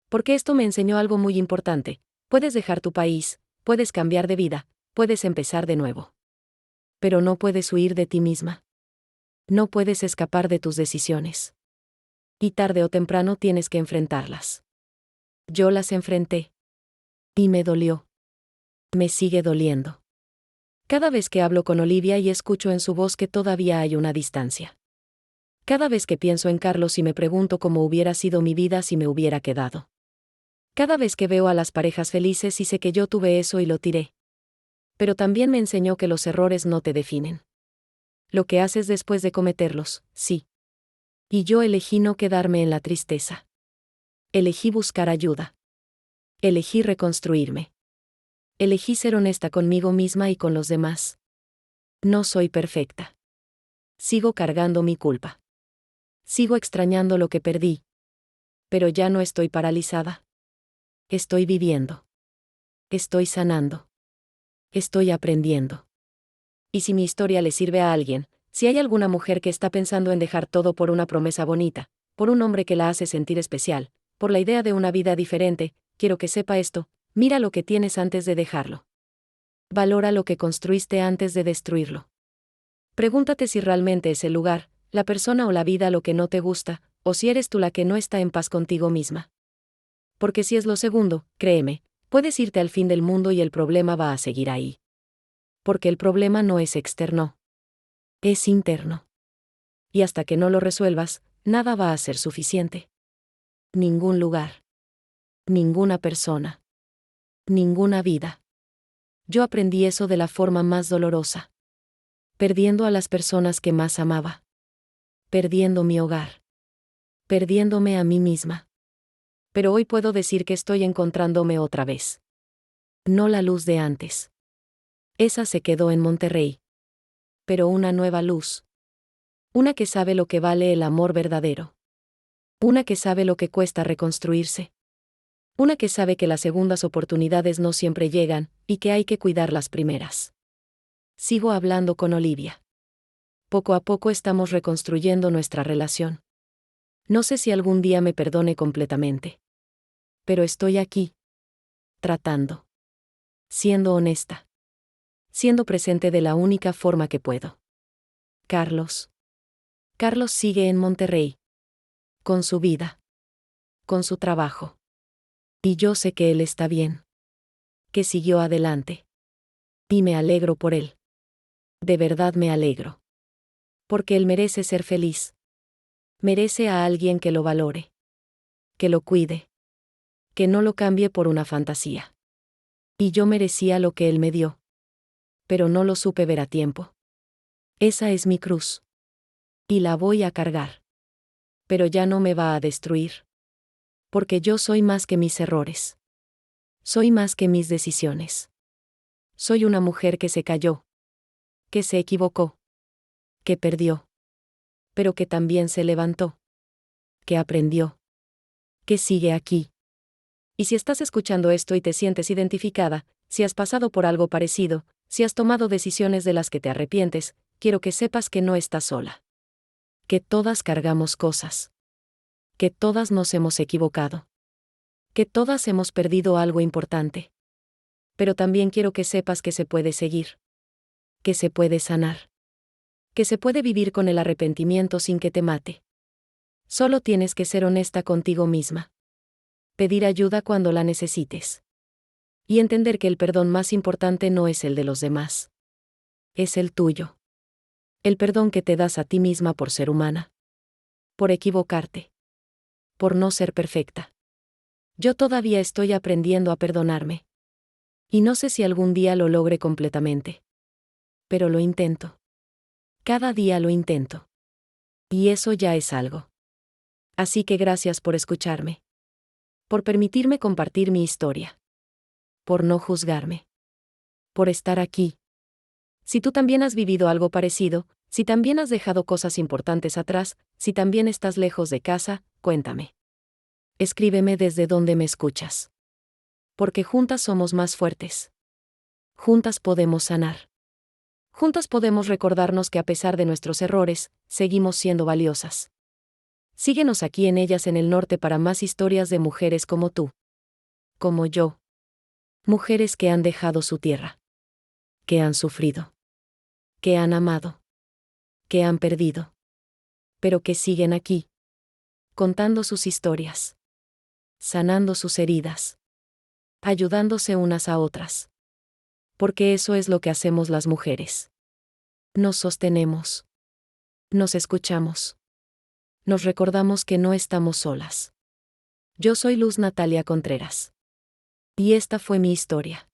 Speaker 1: Porque esto me enseñó algo muy importante. Puedes dejar tu país, puedes cambiar de vida, puedes empezar de nuevo. Pero no puedes huir de ti misma. No puedes escapar de tus decisiones. Y tarde o temprano tienes que enfrentarlas. Yo las enfrenté. Y me dolió. Me sigue doliendo. Cada vez que hablo con Olivia y escucho en su voz que todavía hay una distancia. Cada vez que pienso en Carlos y me pregunto cómo hubiera sido mi vida si me hubiera quedado. Cada vez que veo a las parejas felices y sé que yo tuve eso y lo tiré. Pero también me enseñó que los errores no te definen. Lo que haces después de cometerlos, sí. Y yo elegí no quedarme en la tristeza. Elegí buscar ayuda. Elegí reconstruirme. Elegí ser honesta conmigo misma y con los demás. No soy perfecta. Sigo cargando mi culpa. Sigo extrañando lo que perdí. Pero ya no estoy paralizada. Estoy viviendo. Estoy sanando. Estoy aprendiendo. Y si mi historia le sirve a alguien, si hay alguna mujer que está pensando en dejar todo por una promesa bonita, por un hombre que la hace sentir especial, por la idea de una vida diferente, quiero que sepa esto: mira lo que tienes antes de dejarlo. Valora lo que construiste antes de destruirlo. Pregúntate si realmente es el lugar, la persona o la vida lo que no te gusta, o si eres tú la que no está en paz contigo misma. Porque si es lo segundo, créeme, puedes irte al fin del mundo y el problema va a seguir ahí. Porque el problema no es externo. Es interno. Y hasta que no lo resuelvas, nada va a ser suficiente. Ningún lugar. Ninguna persona. Ninguna vida. Yo aprendí eso de la forma más dolorosa. Perdiendo a las personas que más amaba. Perdiendo mi hogar. Perdiéndome a mí misma. Pero hoy puedo decir que estoy encontrándome otra vez. No la luz de antes. Esa se quedó en Monterrey. Pero una nueva luz. Una que sabe lo que vale el amor verdadero. Una que sabe lo que cuesta reconstruirse. Una que sabe que las segundas oportunidades no siempre llegan, y que hay que cuidar las primeras. Sigo hablando con Olivia. Poco a poco estamos reconstruyendo nuestra relación. No sé si algún día me perdone completamente. Pero estoy aquí. Tratando. Siendo honesta. Siendo presente de la única forma que puedo. Carlos. Carlos sigue en Monterrey. Con su vida. Con su trabajo. Y yo sé que él está bien. Que siguió adelante. Y me alegro por él. De verdad me alegro. Porque él merece ser feliz. Merece a alguien que lo valore. Que lo cuide. Que no lo cambie por una fantasía. Y yo merecía lo que él me dio. Pero no lo supe ver a tiempo. Esa es mi cruz. Y la voy a cargar. Pero ya no me va a destruir. Porque yo soy más que mis errores. Soy más que mis decisiones. Soy una mujer que se cayó. Que se equivocó. Que perdió. Pero que también se levantó. Que aprendió. Que sigue aquí. Y si estás escuchando esto y te sientes identificada, si has pasado por algo parecido, si has tomado decisiones de las que te arrepientes, quiero que sepas que no estás sola. Que todas cargamos cosas. Que todas nos hemos equivocado. Que todas hemos perdido algo importante. Pero también quiero que sepas que se puede seguir. Que se puede sanar. Que se puede vivir con el arrepentimiento sin que te mate. Solo tienes que ser honesta contigo misma. Pedir ayuda cuando la necesites. Y entender que el perdón más importante no es el de los demás. Es el tuyo. El perdón que te das a ti misma por ser humana. Por equivocarte. Por no ser perfecta. Yo todavía estoy aprendiendo a perdonarme. Y no sé si algún día lo logre completamente. Pero lo intento. Cada día lo intento. Y eso ya es algo. Así que gracias por escucharme. Por permitirme compartir mi historia. Por no juzgarme. Por estar aquí. Si tú también has vivido algo parecido, si también has dejado cosas importantes atrás, si también estás lejos de casa, cuéntame. Escríbeme desde donde me escuchas. Porque juntas somos más fuertes. Juntas podemos sanar. Juntas podemos recordarnos que a pesar de nuestros errores, seguimos siendo valiosas. Síguenos aquí en Ellas en el Norte para más historias de mujeres como tú. Como yo. Mujeres que han dejado su tierra. Que han sufrido. Que han amado. Que han perdido. Pero que siguen aquí. Contando sus historias. Sanando sus heridas. Ayudándose unas a otras. Porque eso es lo que hacemos las mujeres. Nos sostenemos. Nos escuchamos. Nos recordamos que no estamos solas. Yo soy Luz Natalia Contreras. Y esta fue mi historia.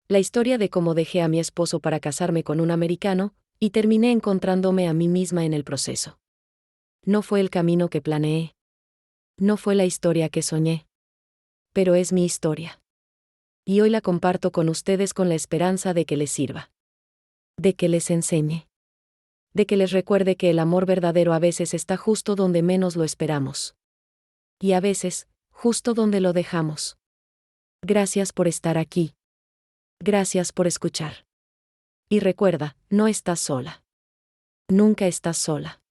Speaker 1: La historia de cómo dejé a mi esposo para casarme con un americano, y terminé encontrándome a mí misma en el proceso. No fue el camino que planeé. No fue la historia que soñé. Pero es mi historia. Y hoy la comparto con ustedes con la esperanza de que les sirva. De que les enseñe. De que les recuerde que el amor verdadero a veces está justo donde menos lo esperamos. Y a veces, justo donde lo dejamos. Gracias por estar aquí. Gracias por escuchar. Y recuerda, no estás sola. Nunca estás sola.